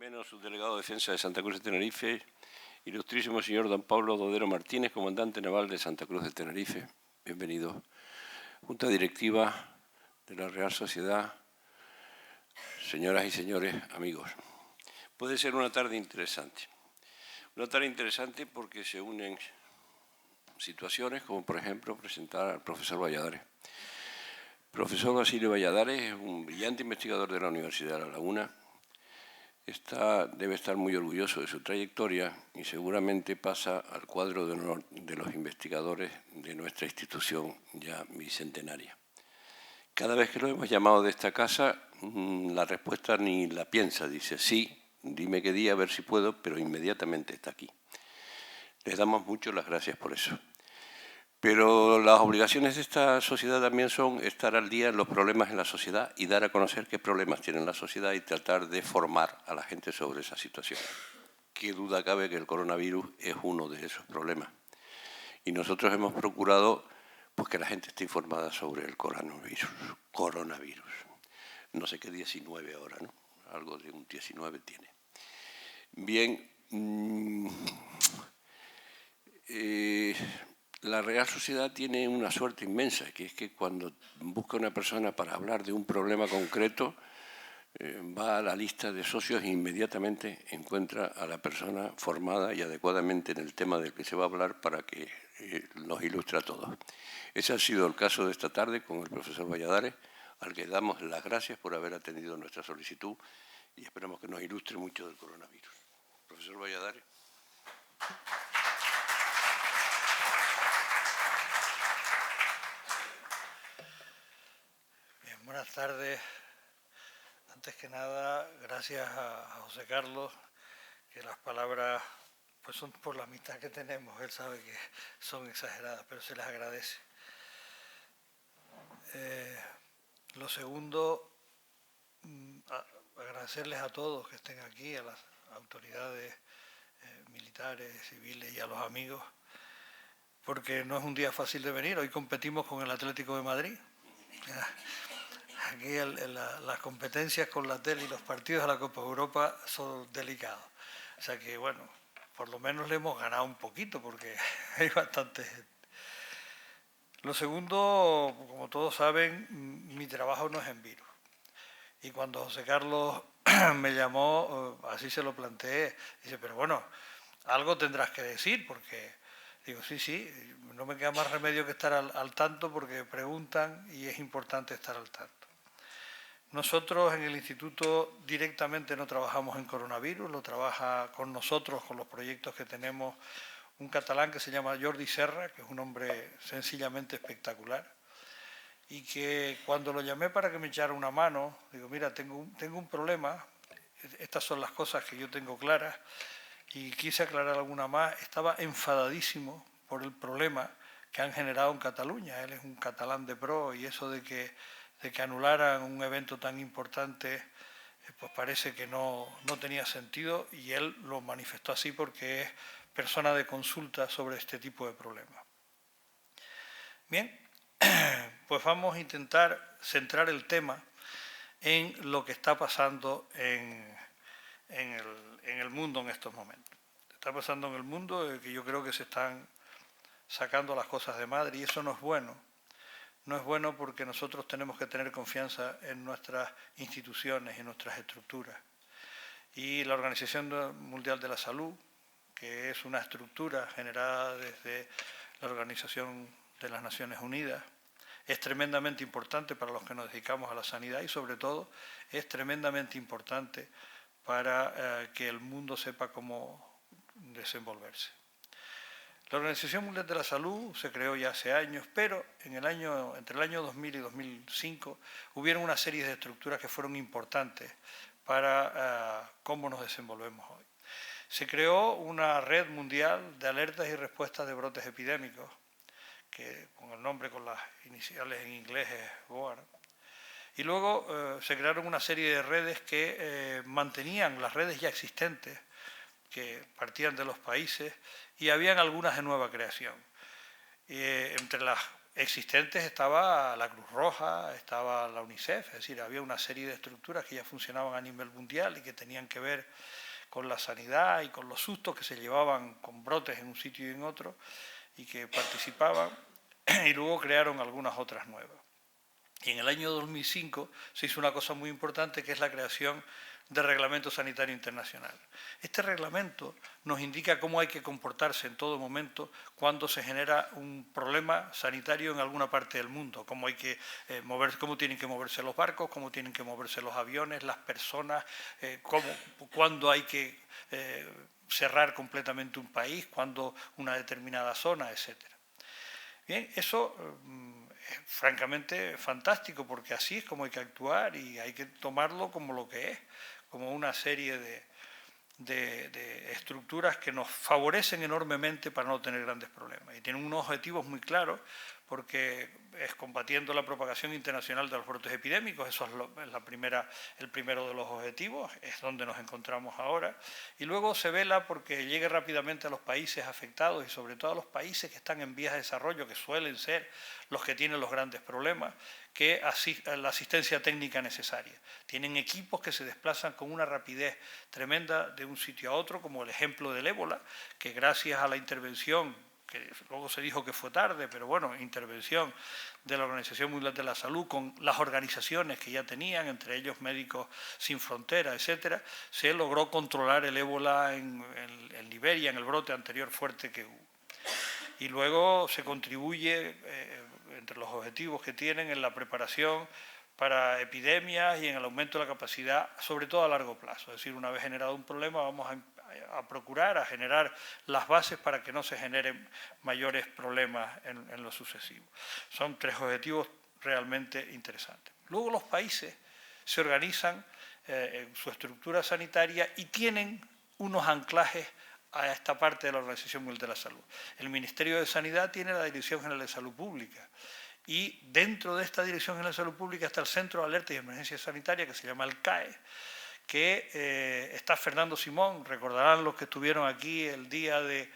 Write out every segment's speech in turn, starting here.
menos subdelegado de Defensa de Santa Cruz de Tenerife, ilustrísimo señor don Pablo Dodero Martínez, comandante naval de Santa Cruz de Tenerife. Bienvenido. Junta Directiva de la Real Sociedad, señoras y señores, amigos. Puede ser una tarde interesante. Una tarde interesante porque se unen situaciones como, por ejemplo, presentar al profesor Valladares. El profesor Basilio Valladares es un brillante investigador de la Universidad de La Laguna. Debe estar muy orgulloso de su trayectoria y seguramente pasa al cuadro de honor de los investigadores de nuestra institución ya bicentenaria. Cada vez que lo hemos llamado de esta casa, la respuesta ni la piensa, dice sí, dime qué día, a ver si puedo, pero inmediatamente está aquí. Les damos mucho las gracias por eso. Pero las obligaciones de esta sociedad también son estar al día en los problemas en la sociedad y dar a conocer qué problemas tiene la sociedad y tratar de formar a la gente sobre esa situación. Qué duda cabe que el coronavirus es uno de esos problemas. Y nosotros hemos procurado pues, que la gente esté informada sobre el coronavirus. No sé qué 19 ahora, ¿no? Algo de un 19 tiene. Bien. La Real Sociedad tiene una suerte inmensa, que es que cuando busca una persona para hablar de un problema concreto, va a la lista de socios e inmediatamente encuentra a la persona formada y adecuadamente en el tema del que se va a hablar para que nos ilustre a todos. Ese ha sido el caso de esta tarde con el profesor Valladares, al que damos las gracias por haber atendido nuestra solicitud y esperamos que nos ilustre mucho del coronavirus. Profesor Valladares. Buenas tardes. Antes que nada, gracias a José Carlos, que las palabras pues son por la amistad que tenemos. Él sabe que son exageradas, pero se les agradece. Lo segundo, agradecerles a todos que estén aquí, a las autoridades militares, civiles y a los amigos, porque no es un día fácil de venir. Hoy competimos con el Atlético de Madrid. Aquí las competencias con la tele y los partidos de la Copa Europa son delicados. O sea que, bueno, por lo menos le hemos ganado un poquito porque hay bastante gente. Lo segundo, como todos saben, mi trabajo no es en virus. Y cuando José Carlos me llamó, así se lo planteé. Dice, pero bueno, algo tendrás que decir porque... Digo, sí, no me queda más remedio que estar al tanto porque preguntan y es importante estar al tanto. Nosotros en el Instituto directamente no trabajamos en coronavirus, lo trabaja con nosotros, con los proyectos que tenemos, un catalán que se llama Jordi Serra, que es un hombre sencillamente espectacular, y que cuando lo llamé para que me echara una mano, digo, mira, tengo un problema, estas son las cosas que yo tengo claras, y quise aclarar alguna más, estaba enfadadísimo por el problema que han generado en Cataluña. Él es un catalán de pro y eso de que anularan un evento tan importante, pues parece que no tenía sentido y él lo manifestó así porque es persona de consulta sobre este tipo de problemas. Bien, pues vamos a intentar centrar el tema en lo que está pasando en el mundo en estos momentos. Está pasando en el mundo que yo creo que se están sacando las cosas de madre y eso no es bueno. No es bueno porque nosotros tenemos que tener confianza en nuestras instituciones y en nuestras estructuras. Y la Organización Mundial de la Salud, que es una estructura generada desde la Organización de las Naciones Unidas, es tremendamente importante para los que nos dedicamos a la sanidad y sobre todo es tremendamente importante para que el mundo sepa cómo desenvolverse. La Organización Mundial de la Salud se creó ya hace años, pero entre el año 2000 y 2005 hubieron una serie de estructuras que fueron importantes para cómo nos desenvolvemos hoy. Se creó una red mundial de alertas y respuestas de brotes epidémicos, que con el nombre, con las iniciales en inglés es WAR. Y luego se crearon una serie de redes que mantenían las redes ya existentes, que partían de los países, y habían algunas de nueva creación. Entre las existentes estaba la Cruz Roja, estaba la UNICEF, es decir, había una serie de estructuras que ya funcionaban a nivel mundial y que tenían que ver con la sanidad y con los sustos que se llevaban con brotes en un sitio y en otro y que participaban, y luego crearon algunas otras nuevas. Y en el año 2005 se hizo una cosa muy importante, que es la creación del Reglamento Sanitario Internacional. Este reglamento nos indica cómo hay que comportarse en todo momento cuando se genera un problema sanitario en alguna parte del mundo, cómo hay que cómo tienen que moverse los barcos, cómo tienen que moverse los aviones, las personas, cuándo hay que cerrar completamente un país, cuándo una determinada zona, etc. Bien, eso es francamente fantástico, porque así es como hay que actuar y hay que tomarlo como lo que es, como una serie de estructuras que nos favorecen enormemente para no tener grandes problemas. Y tienen unos objetivos muy claros, porque es combatiendo la propagación internacional de los brotes epidémicos, eso es el primero de los objetivos, es donde nos encontramos ahora, y luego se vela porque llegue rápidamente a los países afectados y sobre todo a los países que están en vías de desarrollo, que suelen ser los que tienen los grandes problemas, que la asistencia técnica necesaria. Tienen equipos que se desplazan con una rapidez tremenda de un sitio a otro, como el ejemplo del ébola, que gracias a la intervención, que luego se dijo que fue tarde, pero bueno, intervención de la Organización Mundial de la Salud con las organizaciones que ya tenían, entre ellos Médicos Sin Fronteras, etcétera, se logró controlar el ébola en Liberia, en el brote anterior fuerte que hubo. Y luego se contribuye, entre los objetivos que tienen, en la preparación para epidemias y en el aumento de la capacidad, sobre todo a largo plazo. Es decir, una vez generado un problema, vamos a procurar a generar las bases para que no se generen mayores problemas en lo sucesivo. Son tres objetivos realmente interesantes. Luego los países se organizan en su estructura sanitaria y tienen unos anclajes a esta parte de la Organización Mundial de la Salud. El Ministerio de Sanidad tiene la Dirección General de Salud Pública, y dentro de esta Dirección General de Salud Pública está el Centro de Alerta y Emergencia Sanitaria, que se llama el CAE, que está Fernando Simón. Recordarán los que estuvieron aquí el día de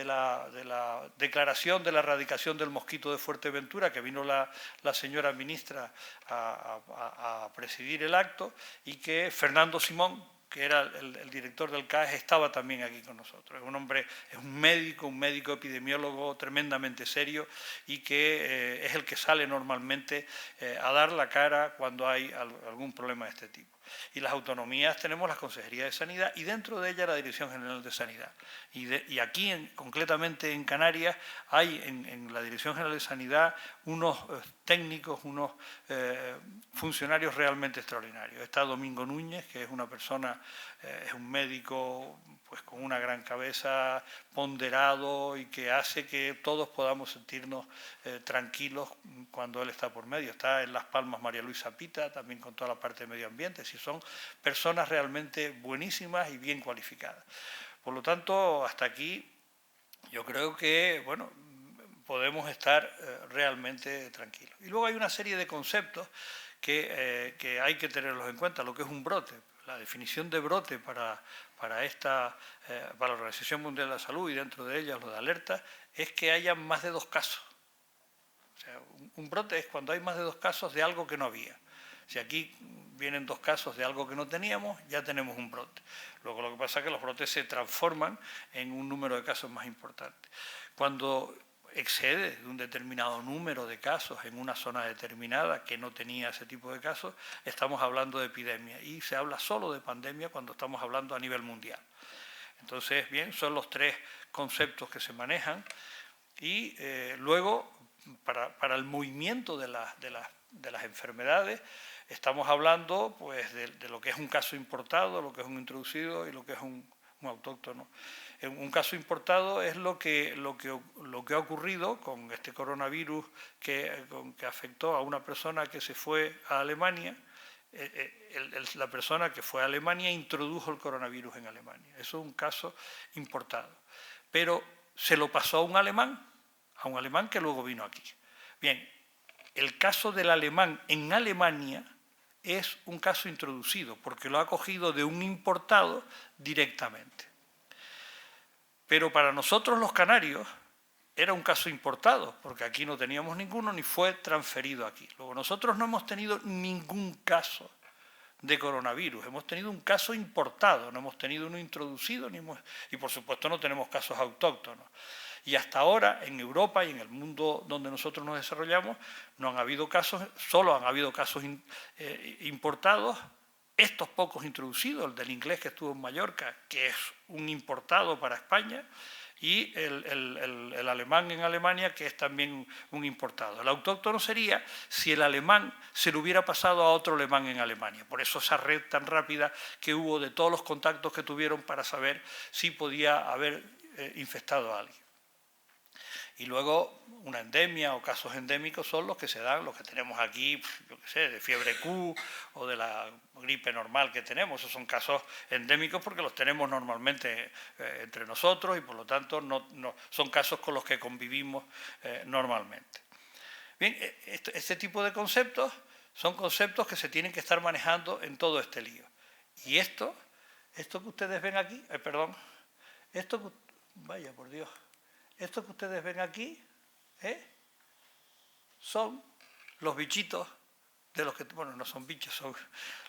la declaración de la erradicación del mosquito de Fuerteventura, que vino la señora ministra a presidir el acto, y que Fernando Simón, que era el director del CAES, estaba también aquí con nosotros. Es un hombre, es un médico epidemiólogo tremendamente serio, y que es el que sale normalmente a dar la cara cuando hay algún problema de este tipo. Y las autonomías tenemos las consejerías de sanidad y dentro de ella la Dirección General de Sanidad. Y aquí, concretamente en Canarias, hay en la Dirección General de Sanidad unos técnicos, unos funcionarios realmente extraordinarios. Está Domingo Núñez, que es una persona, es un médico pues con una gran cabeza, ponderado, y que hace que todos podamos sentirnos tranquilos cuando él está por medio. Está en Las Palmas María Luisa Pita, también con toda la parte de medio ambiente. Es decir, son personas realmente buenísimas y bien cualificadas. Por lo tanto, hasta aquí yo creo que, bueno, podemos estar realmente tranquilos. Y luego hay una serie de conceptos que hay que tenerlos en cuenta, lo que es un brote. La definición de brote para la Organización Mundial de la Salud, y dentro de ella lo de alerta, es que haya más de 2 casos. O sea, un brote es cuando hay más de 2 casos de algo que no había. Si aquí vienen 2 casos de algo que no teníamos, ya tenemos un brote. Luego lo que pasa es que los brotes se transforman en un número de casos más importante. Cuando excede de un determinado número de casos en una zona determinada que no tenía ese tipo de casos, estamos hablando de epidemia, y se habla solo de pandemia cuando estamos hablando a nivel mundial. Entonces, bien, son los 3 conceptos que se manejan, y luego para el movimiento de las enfermedades estamos hablando pues de lo que es un caso importado, lo que es un introducido y lo que es un autóctono. Un caso importado es lo que ha ocurrido con este coronavirus que afectó a una persona que se fue a Alemania. La persona que fue a Alemania introdujo el coronavirus en Alemania. Eso es un caso importado. Pero se lo pasó a un alemán que luego vino aquí. Bien, el caso del alemán en Alemania es un caso introducido, porque lo ha cogido de un importado directamente. Pero para nosotros los canarios, era un caso importado, porque aquí no teníamos ninguno ni fue transferido aquí. Luego, nosotros no hemos tenido ningún caso de coronavirus, hemos tenido un caso importado, no hemos tenido uno introducido y por supuesto no tenemos casos autóctonos. Y hasta ahora en Europa y en el mundo donde nosotros nos desarrollamos no han habido casos, solo han habido casos importados, estos pocos introducidos, el del inglés que estuvo en Mallorca, que es un importado para España, y el alemán en Alemania, que es también un importado. El autóctono sería si el alemán se lo hubiera pasado a otro alemán en Alemania. Por eso esa red tan rápida que hubo de todos los contactos que tuvieron para saber si podía haber infectado a alguien. Y luego una endemia o casos endémicos son los que se dan, los que tenemos aquí, yo qué sé, de fiebre Q o de la gripe normal que tenemos. Esos son casos endémicos porque los tenemos normalmente entre nosotros y por lo tanto no son casos con los que convivimos normalmente. Bien, este tipo de conceptos son conceptos que se tienen que estar manejando en todo este lío. Y esto que ustedes ven aquí, vaya por Dios, esto que ustedes ven aquí son los bichitos de los que, bueno, no son bichos, son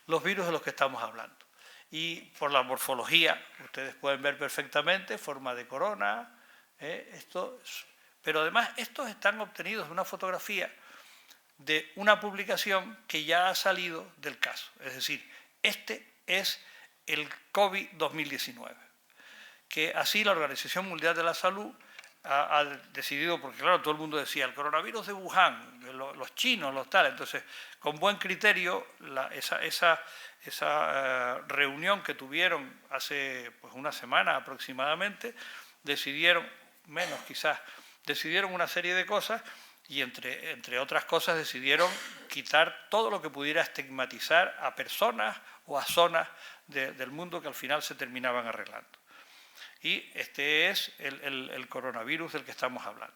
los virus de los que estamos hablando. Y por la morfología, ustedes pueden ver perfectamente, forma de corona, pero además estos están obtenidos de una fotografía de una publicación que ya ha salido del caso. Es decir, este es el COVID 2019, que así la Organización Mundial de la Salud ha decidido, porque claro, todo el mundo decía, el coronavirus de Wuhan, los chinos, los tal, entonces, con buen criterio, esa reunión que tuvieron hace pues, una semana aproximadamente, decidieron, menos quizás, decidieron una serie de cosas y entre otras cosas decidieron quitar todo lo que pudiera estigmatizar a personas o a zonas del mundo que al final se terminaban arreglando. Y este es el coronavirus del que estamos hablando.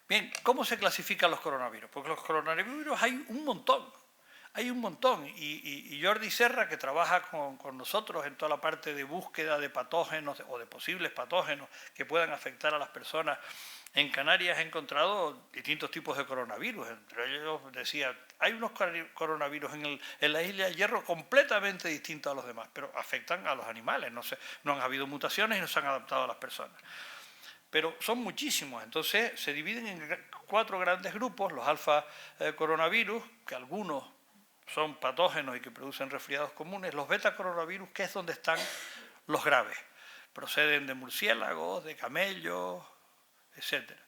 Bien, ¿cómo se clasifican los coronavirus? Porque los coronavirus hay un montón. Y Jordi Serra, que trabaja con nosotros en toda la parte de búsqueda de patógenos o de posibles patógenos que puedan afectar a las personas, en Canarias ha encontrado distintos tipos de coronavirus. Entre ellos decía, hay unos coronavirus en la isla de Hierro completamente distintos a los demás, pero afectan a los animales, no han habido mutaciones y no se han adaptado a las personas. Pero son muchísimos, entonces se dividen en 4 grandes grupos, los alfa coronavirus, que algunos son patógenos y que producen resfriados comunes, los beta coronavirus, que es donde están los graves, proceden de murciélagos, de camellos, etcétera.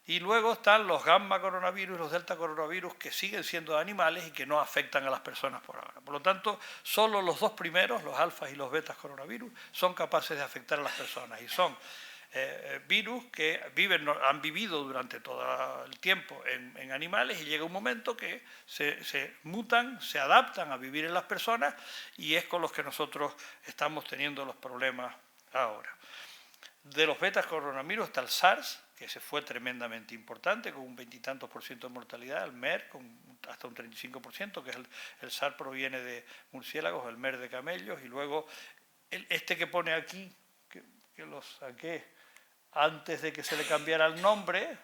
Y luego están los gamma coronavirus y los delta coronavirus, que siguen siendo animales y que no afectan a las personas por ahora. Por lo tanto, solo los 2 primeros, los alfas y los betas coronavirus, son capaces de afectar a las personas y son virus que han vivido durante todo el tiempo en animales y llega un momento que se mutan, se adaptan a vivir en las personas y es con los que nosotros estamos teniendo los problemas ahora. De los betas coronavirus está el SARS, que se fue tremendamente importante, con un 20 y tantos % de mortalidad, el MER con hasta un 35%, que es el SARS proviene de murciélagos, el MER de camellos, y luego este que pone aquí, que lo saqué antes de que se le cambiara el nombre,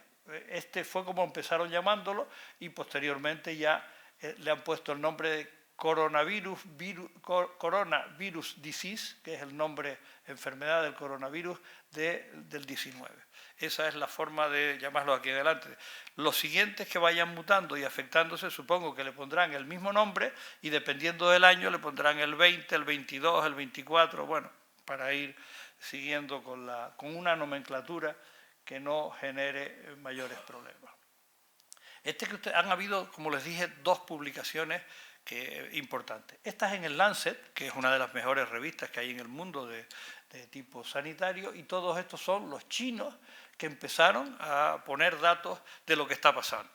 este fue como empezaron llamándolo, y posteriormente ya le han puesto el nombre de coronavirus disease, que es el nombre, enfermedad del coronavirus del 19. Esa es la forma de llamarlo aquí adelante. Los siguientes que vayan mutando y afectándose, supongo que le pondrán el mismo nombre y dependiendo del año le pondrán el 20, el 22, el 24, bueno, para ir siguiendo con una nomenclatura que no genere mayores problemas. Han habido, como les dije, 2 publicaciones importantes. Esta es en el Lancet, que es una de las mejores revistas que hay en el mundo de tipo sanitario, y todos estos son los chinos que empezaron a poner datos de lo que está pasando.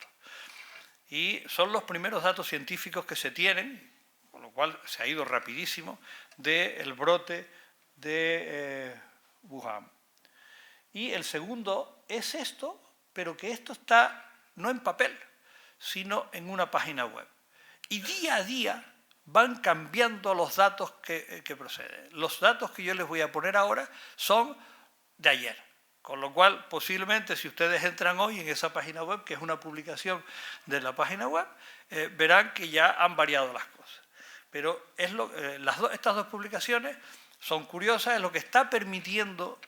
Y son los primeros datos científicos que se tienen, con lo cual se ha ido rapidísimo, del brote de Wuhan. Y el segundo es esto, pero que esto está no en papel, sino en una página web. Y día a día van cambiando los datos que proceden. Los datos que yo les voy a poner ahora son de ayer. Con lo cual, posiblemente, si ustedes entran hoy en esa página web, que es una publicación de la página web, verán que ya han variado las cosas. Pero estas dos publicaciones son curiosas, es lo que está permitiendo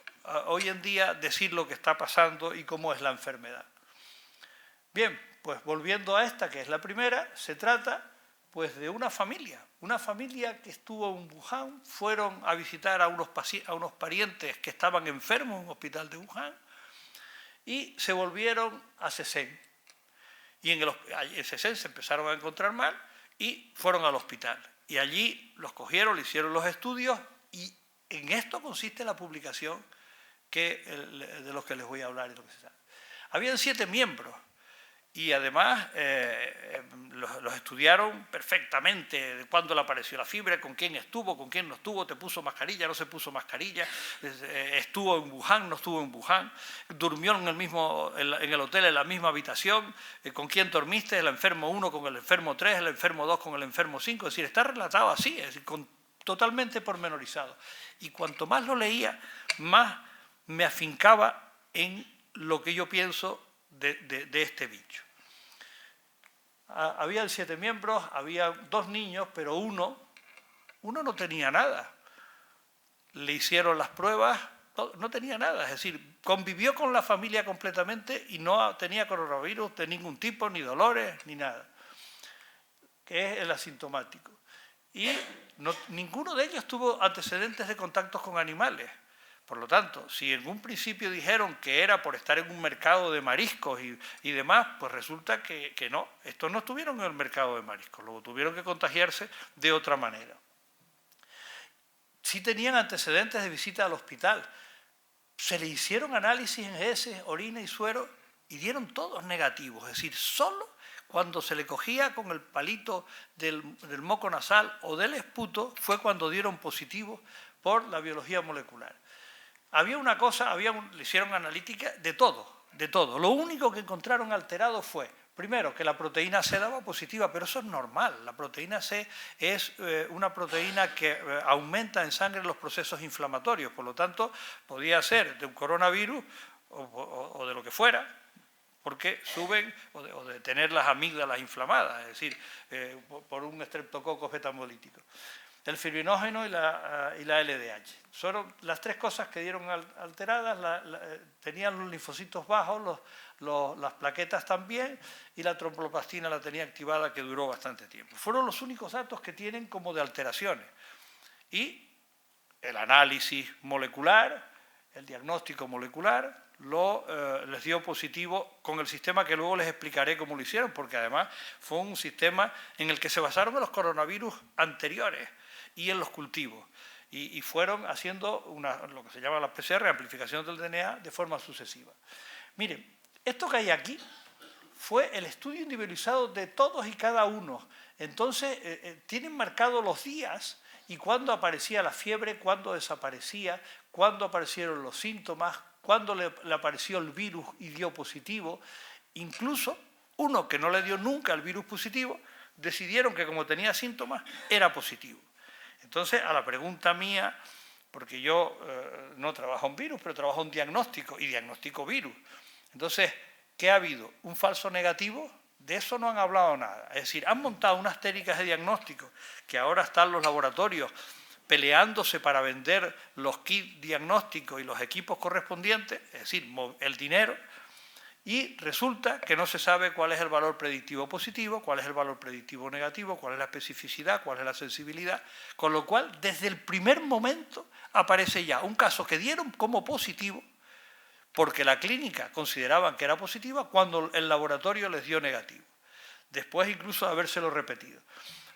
hoy en día decir lo que está pasando y cómo es la enfermedad. Bien, pues volviendo a esta, que es la primera, se trata pues de una familia que estuvo en Wuhan, fueron a visitar a unos parientes que estaban enfermos en un hospital de Wuhan y se volvieron a Shenzhen. Y en Shenzhen se empezaron a encontrar mal y fueron al hospital. Y allí los cogieron, le hicieron los estudios y en esto consiste la publicación de los que les voy a hablar y lo que se sabe. Habían 7 miembros. Y además los estudiaron perfectamente, de cuándo le apareció la fiebre, con quién no estuvo, te puso mascarilla, no se puso mascarilla, estuvo en Wuhan, no estuvo en Wuhan, durmió en el hotel en la misma habitación, con quién dormiste, el enfermo 1 con el enfermo 3, el enfermo 2 con el enfermo 5, es decir, está relatado así, es decir, totalmente pormenorizado. Y cuanto más lo leía, más me afincaba en lo que yo pienso de este bicho. Habían 7 miembros, había 2 niños, pero uno no tenía nada. Le hicieron las pruebas, no tenía nada, es decir, convivió con la familia completamente y no tenía coronavirus de ningún tipo, ni dolores, ni nada, que es el asintomático. Y ninguno de ellos tuvo antecedentes de contactos con animales. Por lo tanto, si en un principio dijeron que era por estar en un mercado de mariscos y demás, pues resulta que no. Estos no estuvieron en el mercado de mariscos, luego tuvieron que contagiarse de otra manera. Sí tenían antecedentes de visita al hospital. Se le hicieron análisis en heces, orina y suero y dieron todos negativos. Es decir, solo cuando se le cogía con el palito del moco nasal o del esputo fue cuando dieron positivo por la biología molecular. Había una cosa, le hicieron analítica de todo. Lo único que encontraron alterado fue, primero, que la proteína C daba positiva, pero eso es normal. La proteína C es una proteína que aumenta en sangre los procesos inflamatorios, por lo tanto, podía ser de un coronavirus o de lo que fuera, porque suben, o de tener las amígdalas inflamadas, es decir, por un estreptococo betamolítico. El fibrinógeno y la LDH. Son las 3 cosas que dieron alteradas, tenían los linfocitos bajos, las plaquetas también, y la tromboplastina la tenía activada, que duró bastante tiempo. Fueron los únicos datos que tienen como de alteraciones. Y el análisis molecular, el diagnóstico molecular, les dio positivo con el sistema que luego les explicaré cómo lo hicieron, porque además fue un sistema en el que se basaron en los coronavirus anteriores y en los cultivos, y fueron haciendo lo que se llama la PCR, amplificación del DNA, de forma sucesiva. Miren, esto que hay aquí fue el estudio individualizado de todos y cada uno. Entonces, tienen marcados los días y cuándo aparecía la fiebre, cuándo desaparecía, cuándo aparecieron los síntomas, cuándo le apareció el virus y dio positivo. Incluso uno que no le dio nunca el virus positivo, decidieron que como tenía síntomas, era positivo. Entonces, a la pregunta mía, porque yo no trabajo en virus, pero trabajo en diagnóstico y diagnostico virus. Entonces, ¿qué ha habido? ¿Un falso negativo? De eso no han hablado nada. Es decir, han montado unas técnicas de diagnóstico que ahora están los laboratorios peleándose para vender los kits diagnósticos y los equipos correspondientes, es decir, el dinero, y resulta que no se sabe cuál es el valor predictivo positivo, cuál es el valor predictivo negativo, cuál es la especificidad, cuál es la sensibilidad, con lo cual desde el primer momento aparece ya un caso que dieron como positivo porque la clínica consideraban que era positiva cuando el laboratorio les dio negativo, después incluso de habérselo repetido.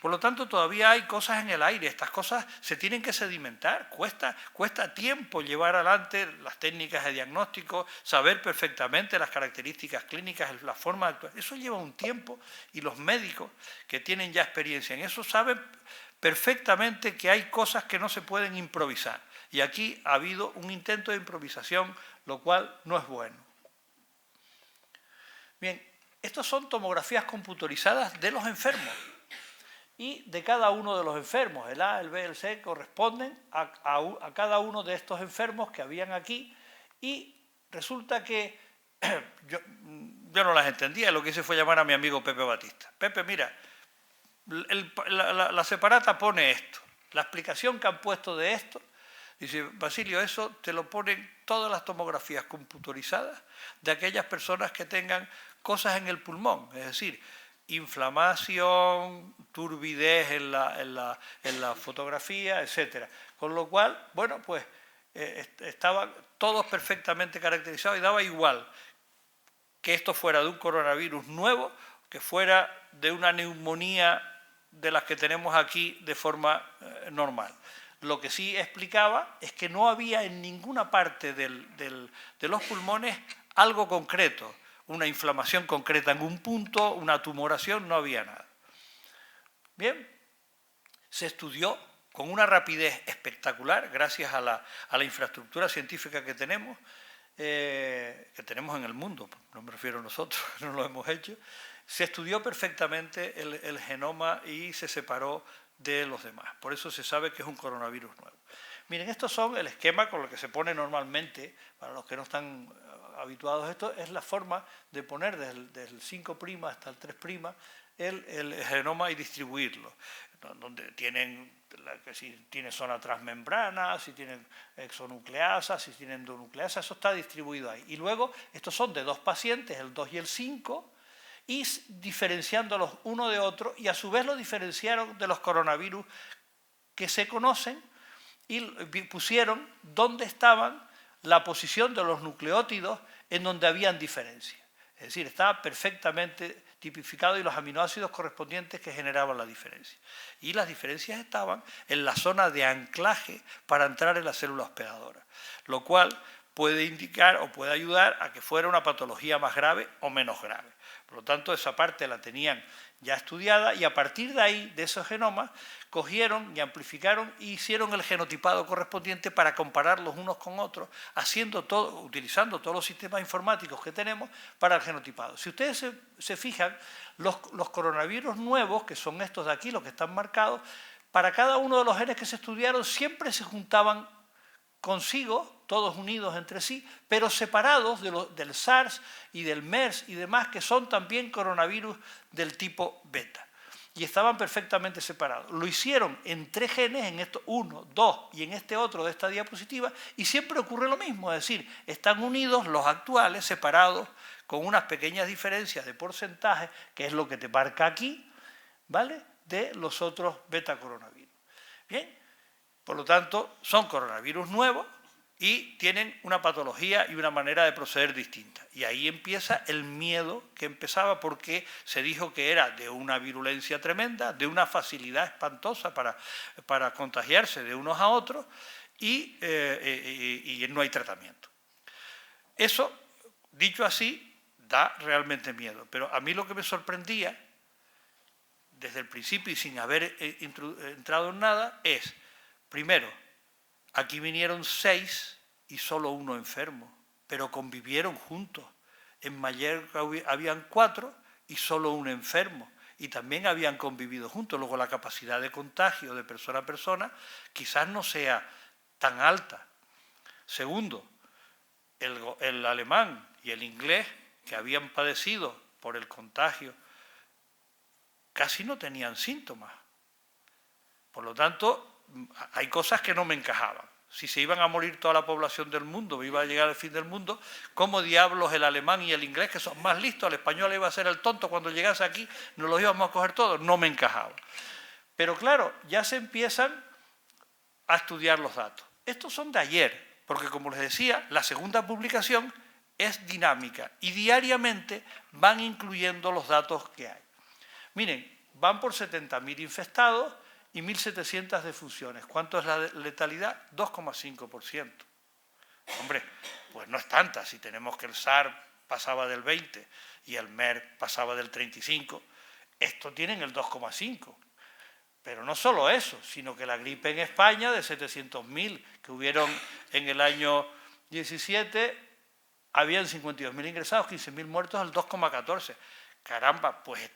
Por lo tanto, todavía hay cosas en el aire, estas cosas se tienen que sedimentar, cuesta tiempo llevar adelante las técnicas de diagnóstico, saber perfectamente las características clínicas, la forma de actuar. Eso lleva un tiempo y los médicos que tienen ya experiencia en eso saben perfectamente que hay cosas que no se pueden improvisar. Y aquí ha habido un intento de improvisación, lo cual no es bueno. Bien, estos son tomografías computarizadas de los enfermos. Y de cada uno de los enfermos, el A, el B, el C, corresponden a cada uno de estos enfermos que habían aquí y resulta que yo no las entendía, lo que hice fue llamar a mi amigo Pepe Batista. Pepe, mira, la separata pone esto, la explicación que han puesto de esto, dice, Basilio, eso te lo ponen todas las tomografías computarizadas de aquellas personas que tengan cosas en el pulmón, es decir, inflamación, turbidez en la fotografía, etcétera. Con lo cual, bueno, pues estaban todos perfectamente caracterizados y daba igual que esto fuera de un coronavirus nuevo, que fuera de una neumonía de las que tenemos aquí de forma normal. Lo que sí explicaba es que no había en ninguna parte de los pulmones algo concreto, una inflamación concreta en un punto, una tumoración, no había nada. Bien, se estudió con una rapidez espectacular, gracias a la infraestructura científica que tenemos en el mundo, no me refiero a nosotros, no lo hemos hecho, se estudió perfectamente el genoma y se separó de los demás. Por eso se sabe que es un coronavirus nuevo. Miren, estos son el esquema con el que se pone normalmente, para los que no están habituados a esto, es la forma de poner desde el 5' hasta el 3' el genoma y distribuirlo, donde tienen, si tiene zona transmembrana, si tienen exonucleasa, si tienen endonucleasa, eso está distribuido ahí. Y luego, estos son de 2 pacientes, el 2 y el 5, y diferenciándolos uno de otro, y a su vez lo diferenciaron de los coronavirus que se conocen y pusieron dónde estaban la posición de los nucleótidos en donde habían diferencias. Es decir, estaba perfectamente tipificado y los aminoácidos correspondientes que generaban la diferencia. Y las diferencias estaban en la zona de anclaje para entrar en la célula hospedadora, lo cual puede indicar o puede ayudar a que fuera una patología más grave o menos grave. Por lo tanto, esa parte la tenían ya estudiada y a partir de ahí, de esos genomas, cogieron y amplificaron e hicieron el genotipado correspondiente para compararlos unos con otros, utilizando todos los sistemas informáticos que tenemos para el genotipado. Si ustedes se fijan, los coronavirus nuevos, que son estos de aquí, los que están marcados, para cada uno de los genes que se estudiaron siempre se juntaban consigo, todos unidos entre sí, pero separados del SARS y del MERS y demás, que son también coronavirus del tipo beta. Y estaban perfectamente separados. Lo hicieron en 3 genes, en esto 1, 2 y en este otro de esta diapositiva, y siempre ocurre lo mismo, es decir, están unidos los actuales, separados, con unas pequeñas diferencias de porcentaje, que es lo que te marca aquí, ¿vale?, de los otros beta coronavirus. Bien, por lo tanto, son coronavirus nuevos y tienen una patología y una manera de proceder distinta. Y ahí empieza el miedo que empezaba porque se dijo que era de una virulencia tremenda, de una facilidad espantosa para contagiarse de unos a otros y no hay tratamiento. Eso, dicho así, da realmente miedo. Pero a mí lo que me sorprendía, desde el principio y sin haber entrado en nada, es, primero, aquí vinieron 6 y solo 1 enfermo, pero convivieron juntos. En Mallorca habían 4 y solo 1 enfermo, y también habían convivido juntos. Luego la capacidad de contagio de persona a persona quizás no sea tan alta. Segundo, el alemán y el inglés, que habían padecido por el contagio, casi no tenían síntomas. Por lo tanto, hay cosas que no me encajaban. Si se iban a morir toda la población del mundo, iba a llegar el fin del mundo, ¿cómo diablos el alemán y el inglés, que son más listos, el español iba a ser el tonto cuando llegase aquí, nos los íbamos a coger todos? No me encajaba. Pero claro, ya se empiezan a estudiar los datos. Estos son de ayer, porque como les decía, la segunda publicación es dinámica y diariamente van incluyendo los datos que hay. Miren, van por 70.000 infestados y 1.700 defunciones. ¿Cuánto es la letalidad? 2,5%. Hombre, pues no es tanta. Si tenemos que el SARS pasaba del 20 y el MERS pasaba del 35, estos tienen el 2,5. Pero no solo eso, sino que la gripe en España, de 700.000 que hubieron en el año 17, habían 52.000 ingresados, 15.000 muertos, el 2,14. Caramba, pues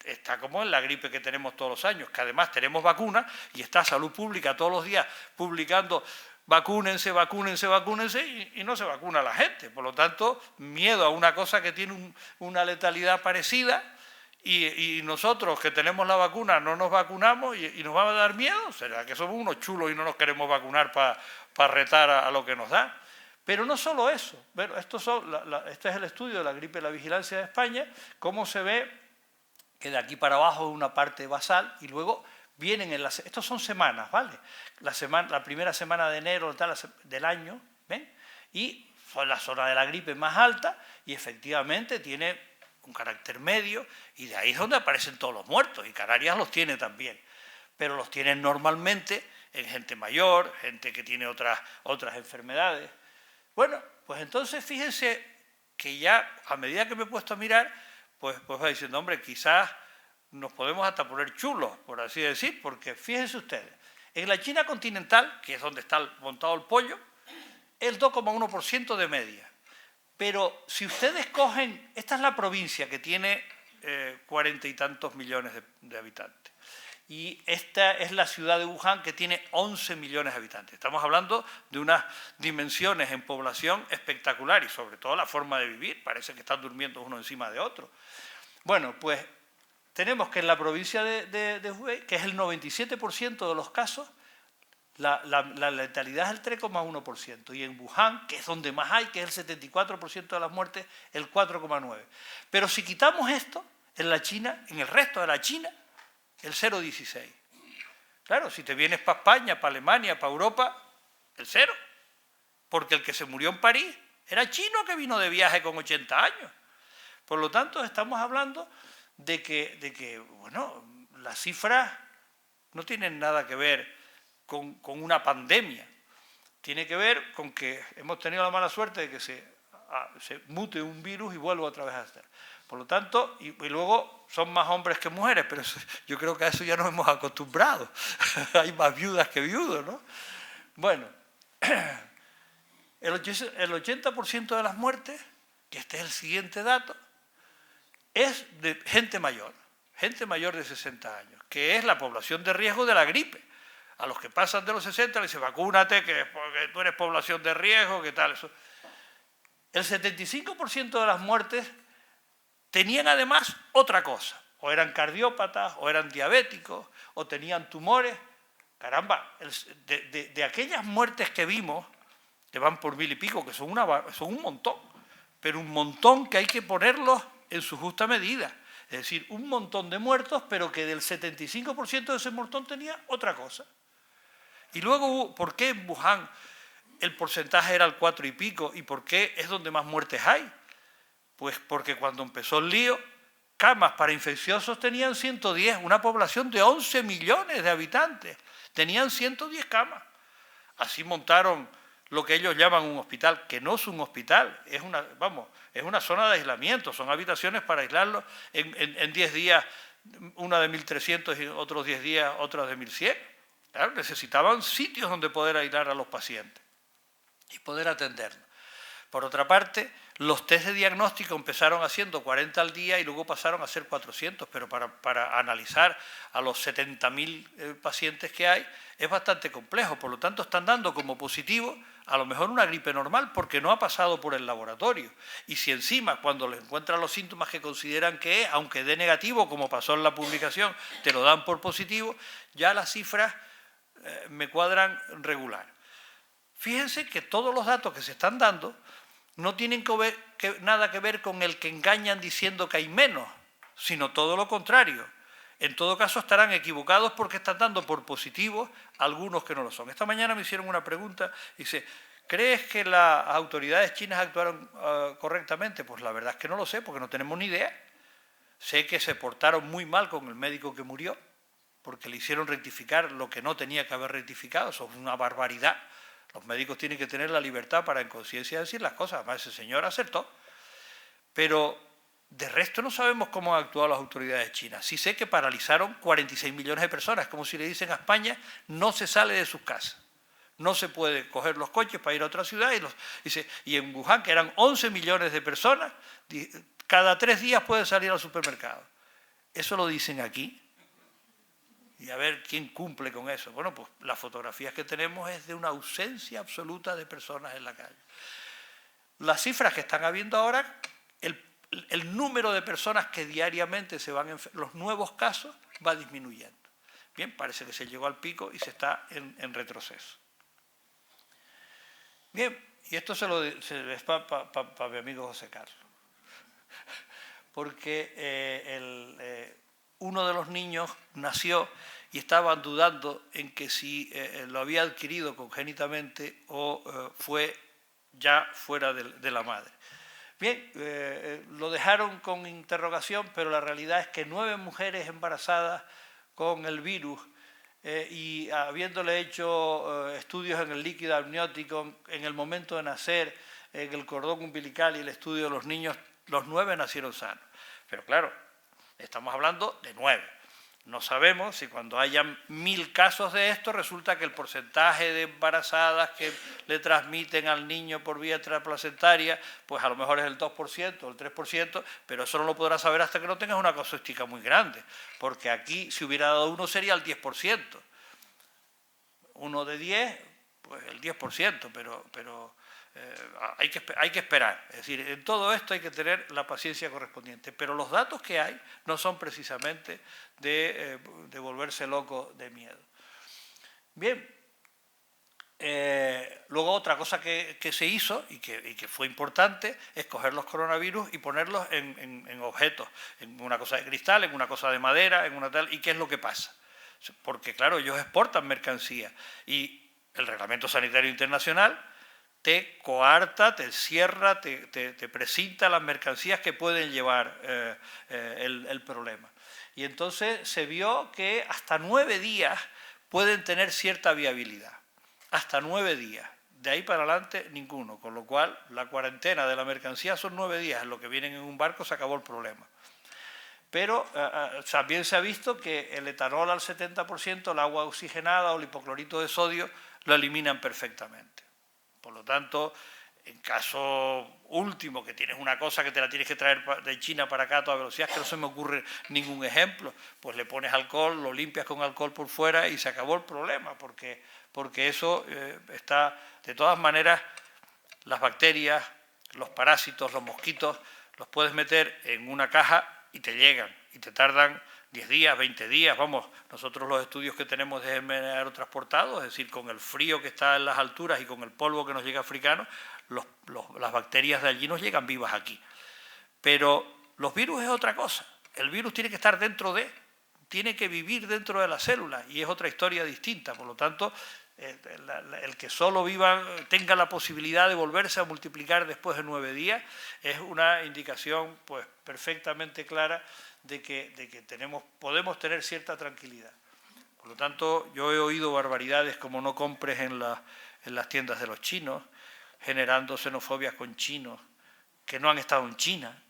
está como en la gripe que tenemos todos los años, que además tenemos vacunas y está Salud Pública todos los días publicando vacúnense, vacúnense, vacúnense, y no se vacuna la gente. Por lo tanto, miedo a una cosa que tiene una letalidad parecida, y nosotros que tenemos la vacuna no nos vacunamos y nos va a dar miedo. ¿Será que somos unos chulos y no nos queremos vacunar para retar a lo que nos da? Pero no solo eso. Bueno, este es el estudio de la gripe y la vigilancia de España, cómo se ve que de aquí para abajo es una parte basal y luego vienen estos son semanas, ¿vale? La primera semana de enero del año, ¿ven? Y son la zona de la gripe más alta y efectivamente tiene un carácter medio, y de ahí es donde aparecen todos los muertos, y Canarias los tiene también, pero los tienen normalmente en gente mayor, gente que tiene otras enfermedades. Bueno, pues entonces fíjense que ya a medida que me he puesto a mirar, pues va diciendo, hombre, quizás nos podemos hasta poner chulos, por así decir, porque fíjense ustedes, en la China continental, que es donde está montado el pollo, el 2,1% de media. Pero si ustedes cogen, esta es la provincia que tiene 40 y tantos millones de habitantes. Y esta es la ciudad de Wuhan, que tiene 11 millones de habitantes. Estamos hablando de unas dimensiones en población espectacular y sobre todo la forma de vivir. Parece que están durmiendo uno encima de otro. Bueno, pues tenemos que en la provincia de Hubei, que es el 97% de los casos, la letalidad es el 3,1%, y en Wuhan, que es donde más hay, que es el 74% de las muertes, el 4,9%. Pero si quitamos esto, en la China, en el resto de la China, el 0,16%. Claro, si te vienes para España, para Alemania, para Europa, el 0%. Porque el que se murió en París era chino que vino de viaje con 80 años. Por lo tanto, estamos hablando de que bueno, las cifras no tienen nada que ver con una pandemia. Tiene que ver con que hemos tenido la mala suerte de que se mute un virus y vuelva otra vez a estar. Por lo tanto, y luego son más hombres que mujeres, pero yo creo que a eso ya nos hemos acostumbrado. Hay más viudas que viudos, ¿no? Bueno, el 80% de las muertes, que este es el siguiente dato, es de gente mayor de 60 años, que es la población de riesgo de la gripe. A los que pasan de los 60 les dice, vacúnate, que tú eres población de riesgo, ¿qué tal? Eso. El 75% de las muertes tenían además otra cosa. O eran cardiópatas, o eran diabéticos, o tenían tumores. Caramba, de aquellas muertes que vimos, que van por 1000 y pico, que son un montón, pero un montón que hay que ponerlos en su justa medida. Es decir, un montón de muertos, pero que del 75% de ese montón tenía otra cosa. Y luego, ¿por qué en Wuhan el porcentaje era el 4 y pico? ¿Y por qué es donde más muertes hay? Pues porque cuando empezó el lío, camas para infecciosos tenían 110, una población de 11 millones de habitantes. Tenían 110 camas. Así montaron lo que ellos llaman un hospital, que no es un hospital, es una zona de aislamiento, son habitaciones para aislarlos en 10 días, una de 1.300 y otros 10 días, otras de 1.100. Claro, necesitaban sitios donde poder aislar a los pacientes y poder atenderlos. Por otra parte, los test de diagnóstico empezaron haciendo 40 al día y luego pasaron a ser 400, pero para analizar a los 70.000 pacientes que hay es bastante complejo. Por lo tanto, están dando como positivo a lo mejor una gripe normal porque no ha pasado por el laboratorio. Y si encima, cuando les encuentran los síntomas que consideran que es, aunque dé negativo, como pasó en la publicación, te lo dan por positivo, ya las cifras me cuadran regular. Fíjense que todos los datos que se están dando no tienen nada que ver con el que engañan diciendo que hay menos, sino todo lo contrario. En todo caso estarán equivocados porque están dando por positivos algunos que no lo son. Esta mañana me hicieron una pregunta, dice, ¿crees que las autoridades chinas actuaron correctamente? Pues la verdad es que no lo sé, porque no tenemos ni idea. Sé que se portaron muy mal con el médico que murió, porque le hicieron rectificar lo que no tenía que haber rectificado. Eso es una barbaridad. Los médicos tienen que tener la libertad para en conciencia decir las cosas. Además, ese señor acertó. Pero de resto no sabemos cómo han actuado las autoridades chinas. Sí sé que paralizaron 46 millones de personas, como si le dicen a España, no se sale de sus casas. No se puede coger los coches para ir a otra ciudad. Y en Wuhan, que eran 11 millones de personas, cada 3 días pueden salir al supermercado. Eso lo dicen aquí. y a ver quién cumple con eso. Bueno, pues las fotografías que tenemos es de una ausencia absoluta de personas en la calle. Las cifras que están habiendo ahora, el número de personas que diariamente se van los nuevos casos va disminuyendo. Bien, parece que se llegó al pico y se está en retroceso. Bien, y esto se es para mi amigo José Carlos. Porque uno de los niños nació y estaban dudando en que si lo había adquirido congénitamente o fue ya fuera de la madre. Bien, lo dejaron con interrogación, pero la realidad es que 9 mujeres embarazadas con el virus y habiéndole hecho estudios en el líquido amniótico en el momento de nacer, en el cordón umbilical y el estudio de los niños, los 9 nacieron sanos. Pero claro, estamos hablando de 9. No sabemos si cuando hayan 1000 casos de esto resulta que el porcentaje de embarazadas que le transmiten al niño por vía transplacentaria, pues a lo mejor es el 2% o el 3%, pero eso no lo podrás saber hasta que no tengas una casuística muy grande, porque aquí si hubiera dado uno sería el 10%. Uno de 10, pues el 10%, pero hay que esperar. Es decir, en todo esto hay que tener la paciencia correspondiente. Pero los datos que hay no son precisamente de volverse loco de miedo. Bien, luego otra cosa que se hizo y que fue importante es coger los coronavirus y ponerlos en objetos, en una cosa de cristal, en una cosa de madera, en una tal. ¿Y qué es lo que pasa? Porque claro, ellos exportan mercancía y el Reglamento Sanitario Internacional te coarta, te cierra, te precinta las mercancías que pueden llevar el problema. Y entonces se vio que hasta 9 días pueden tener cierta viabilidad. Hasta 9 días. De ahí para adelante ninguno. Con lo cual la cuarentena de la mercancía son 9 días. En lo que vienen en un barco se acabó el problema. Pero también se ha visto que el etanol al 70%, el agua oxigenada o el hipoclorito de sodio lo eliminan perfectamente. Por lo tanto, en caso último, que tienes una cosa que te la tienes que traer de China para acá a toda velocidad, que no se me ocurre ningún ejemplo, pues le pones alcohol, lo limpias con alcohol por fuera y se acabó el problema, porque eso está, de todas maneras, las bacterias, los parásitos, los mosquitos, los puedes meter en una caja y te llegan, y te tardan 10 días, 20 días, vamos, nosotros los estudios que tenemos de germen aerotransportados, es decir, con el frío que está en las alturas y con el polvo que nos llega africano, las bacterias de allí nos llegan vivas aquí. Pero los virus es otra cosa, el virus tiene que estar tiene que vivir dentro de la célula y es otra historia distinta, por lo tanto, el que solo tenga la posibilidad de volverse a multiplicar después de 9 días es una indicación pues perfectamente clara de que podemos tener cierta tranquilidad. Por lo tanto, yo he oído barbaridades como no compres en las tiendas de los chinos, generando xenofobias con chinos que no han estado en China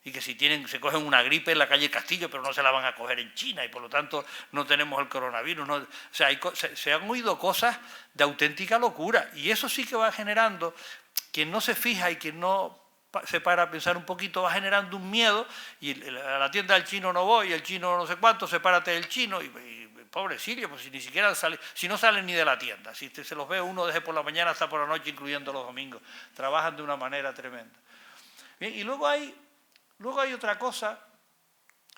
y que si se cogen una gripe en la calle Castillo, pero no se la van a coger en China y por lo tanto no tenemos el coronavirus. O sea, se han oído cosas de auténtica locura y eso sí que va generando, quien no se fija y quien no se para a pensar un poquito, va generando un miedo y a la tienda del chino no voy, el chino no sé cuánto, sepárate del chino y pobrecillo, pues si ni siquiera si no salen ni de la tienda, si se los ve uno desde por la mañana hasta por la noche, incluyendo los domingos, trabajan de una manera tremenda. Bien, y luego hay otra cosa,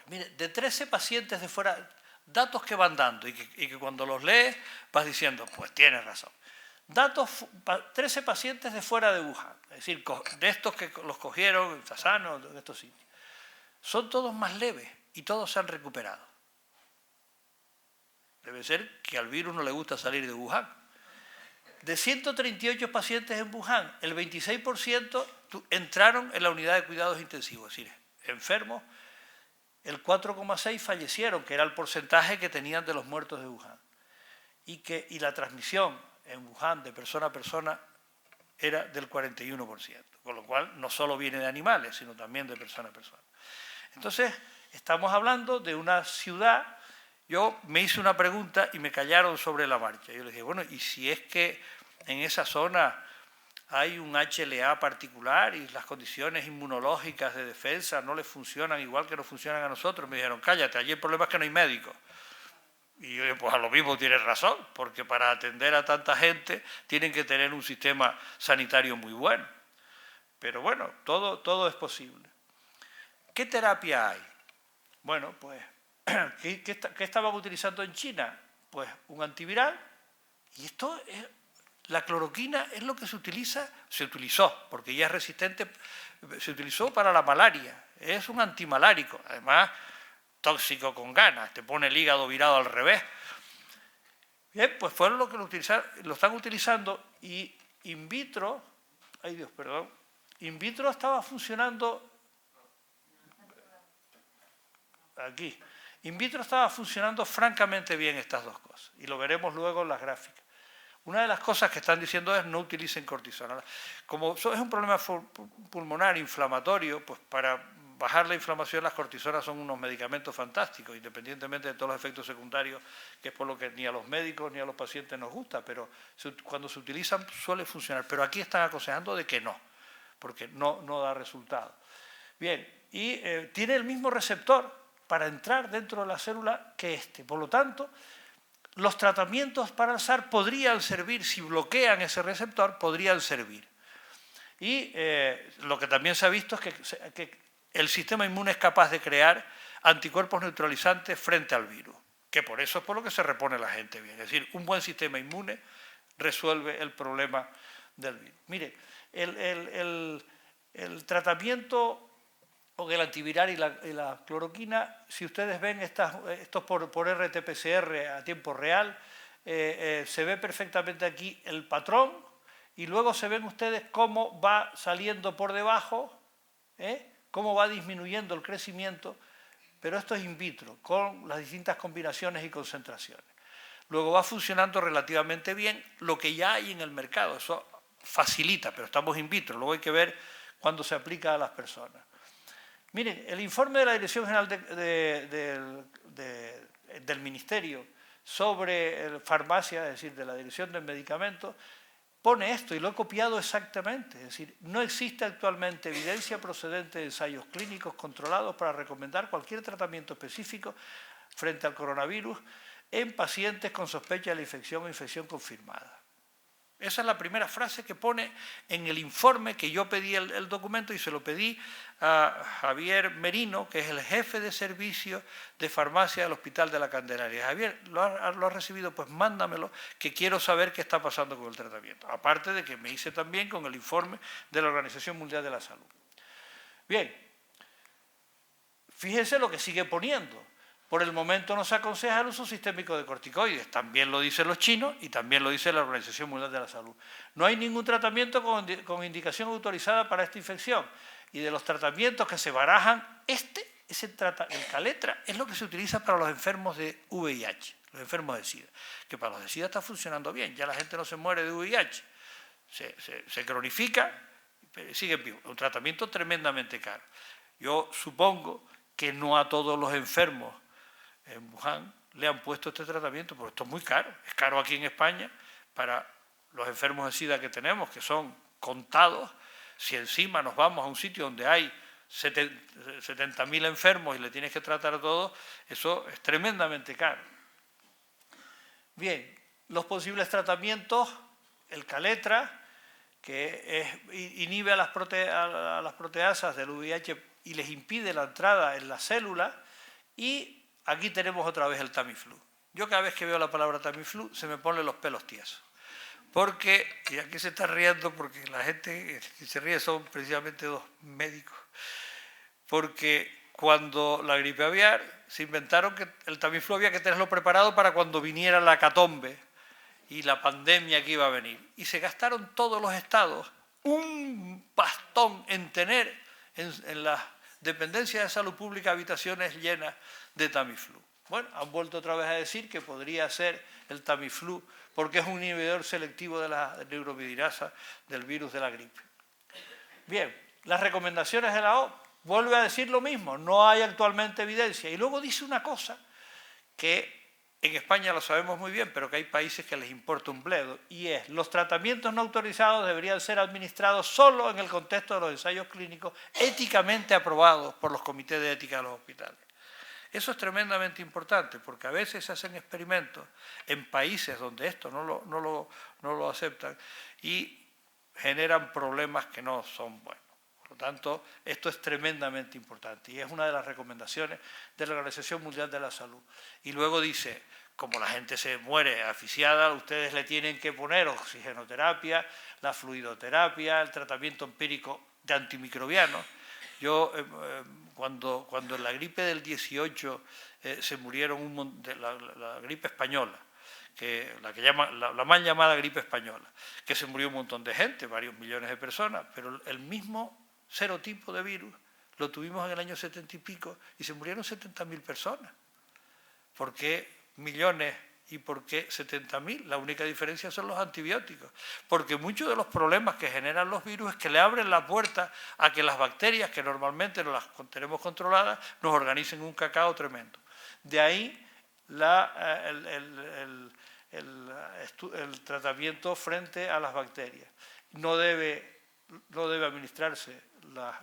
mire, de 13 pacientes de fuera, datos que van dando y que cuando los lees vas diciendo, pues tienes razón. 13 pacientes de fuera de Wuhan, es decir, de estos que los cogieron en Sasano, de estos sitios. Son todos más leves y todos se han recuperado. Debe ser que al virus no le gusta salir de Wuhan. De 138 pacientes en Wuhan, el 26% entraron en la unidad de cuidados intensivos, es decir, enfermos, el 4,6% fallecieron, que era el porcentaje que tenían de los muertos de Wuhan. Y la transmisión en Wuhan de persona a persona era del 41%, con lo cual no solo viene de animales, sino también de persona a persona. Entonces, estamos hablando de una ciudad. Yo me hice una pregunta y me callaron sobre la marcha. Yo les dije, bueno, ¿y si es que en esa zona hay un HLA particular y las condiciones inmunológicas de defensa no les funcionan igual que nos funcionan a nosotros? Me dijeron, cállate, allí el problema es que no hay médicos. Y pues a lo mismo tiene razón, porque para atender a tanta gente tienen que tener un sistema sanitario muy bueno. Pero bueno, todo es posible. ¿Qué terapia hay? Bueno, pues, ¿qué estaban utilizando en China? Pues un antiviral. Y esto es, la cloroquina es lo que se utilizó, porque ya es resistente, se utilizó para la malaria. Es un antimalárico, además tóxico con ganas, te pone el hígado virado al revés. Bien, pues fueron lo que lo están utilizando y in vitro, in vitro estaba funcionando, aquí, in vitro estaba funcionando francamente bien estas dos cosas, y lo veremos luego en las gráficas. Una de las cosas que están diciendo es no utilicen cortisona. Como es un problema pulmonar inflamatorio, pues para bajar la inflamación las cortisonas son unos medicamentos fantásticos, independientemente de todos los efectos secundarios, que es por lo que ni a los médicos ni a los pacientes nos gusta, pero cuando se utilizan suele funcionar. Pero aquí están aconsejando de que no, porque no da resultado. Bien, y tiene el mismo receptor para entrar dentro de la célula que este. Por lo tanto, los tratamientos para el SARS podrían servir, si bloquean ese receptor, podrían servir. Y lo que también se ha visto es que el sistema inmune es capaz de crear anticuerpos neutralizantes frente al virus, que por eso es por lo que se repone la gente bien. Es decir, un buen sistema inmune resuelve el problema del virus. Mire, el tratamiento con el antiviral y la cloroquina, si ustedes ven estos por RT-PCR a tiempo real, se ve perfectamente aquí el patrón y luego se ven ustedes cómo va saliendo por debajo, cómo va disminuyendo el crecimiento, pero esto es in vitro, con las distintas combinaciones y concentraciones. Luego va funcionando relativamente bien lo que ya hay en el mercado, eso facilita, pero estamos in vitro, luego hay que ver cuándo se aplica a las personas. Miren, el informe de la Dirección General del Ministerio sobre farmacia, es decir, de la Dirección del Medicamento, pone esto y lo he copiado exactamente. Es decir, no existe actualmente evidencia procedente de ensayos clínicos controlados para recomendar cualquier tratamiento específico frente al coronavirus en pacientes con sospecha de la infección o infección confirmada. Esa es la primera frase que pone en el informe que yo pedí el documento y se lo pedí a Javier Merino, que es el jefe de servicio de farmacia del Hospital de la Candelaria. Javier, ¿lo has recibido? Pues mándamelo, que quiero saber qué está pasando con el tratamiento. Aparte de que me hice también con el informe de la Organización Mundial de la Salud. Bien, fíjense lo que sigue poniendo. Por el momento no se aconseja el uso sistémico de corticoides, también lo dicen los chinos y también lo dice la Organización Mundial de la Salud. No hay ningún tratamiento con indicación autorizada para esta infección y de los tratamientos que se barajan, el Caletra es lo que se utiliza para los enfermos de VIH, los enfermos de SIDA, que para los de SIDA está funcionando bien, ya la gente no se muere de VIH, se cronifica, pero sigue vivo, un tratamiento tremendamente caro. Yo supongo que no a todos los enfermos en Wuhan le han puesto este tratamiento, porque esto es muy caro. Es caro aquí en España para los enfermos de SIDA que tenemos, que son contados. Si encima nos vamos a un sitio donde hay 70.000 enfermos y le tienes que tratar a todos, eso es tremendamente caro. Bien, los posibles tratamientos, el Caletra, que inhibe a las proteasas del VIH y les impide la entrada en la célula, y aquí tenemos otra vez el Tamiflu. Yo cada vez que veo la palabra Tamiflu se me ponen los pelos tiesos. Porque, y aquí se está riendo porque la gente que se ríe son precisamente dos médicos. Porque cuando la gripe aviar se inventaron que el Tamiflu había que tenerlo preparado para cuando viniera la hecatombe y la pandemia que iba a venir. Y se gastaron todos los estados un pastón en tener en las dependencias de salud pública habitaciones llenas de Tamiflu. Bueno, han vuelto otra vez a decir que podría ser el Tamiflu porque es un inhibidor selectivo de la neuromidirasa del virus de la gripe. Bien, las recomendaciones de la OMS vuelve a decir lo mismo, no hay actualmente evidencia. Y luego dice una cosa que en España lo sabemos muy bien, pero que hay países que les importa un bledo, y es: los tratamientos no autorizados deberían ser administrados solo en el contexto de los ensayos clínicos éticamente aprobados por los comités de ética de los hospitales. Eso es tremendamente importante, porque a veces se hacen experimentos en países donde esto no lo aceptan y generan problemas que no son buenos. Por lo tanto, esto es tremendamente importante y es una de las recomendaciones de la Organización Mundial de la Salud. Y luego dice, como la gente se muere asfixiada, ustedes le tienen que poner oxigenoterapia, la fluidoterapia, el tratamiento empírico de antimicrobianos. Yo, cuando en la gripe del 18 se murieron la gripe española, la mal llamada gripe española, que se murió un montón de gente, varios millones de personas, pero el mismo serotipo de virus lo tuvimos en el año 70 y pico y se murieron 70.000 personas. ¿Por qué millones y por qué 70.000? La única diferencia son los antibióticos, porque muchos de los problemas que generan los virus es que le abren la puerta a que las bacterias, que normalmente no las tenemos controladas, nos organicen un cacao tremendo. De ahí el tratamiento frente a las bacterias. No debe administrarse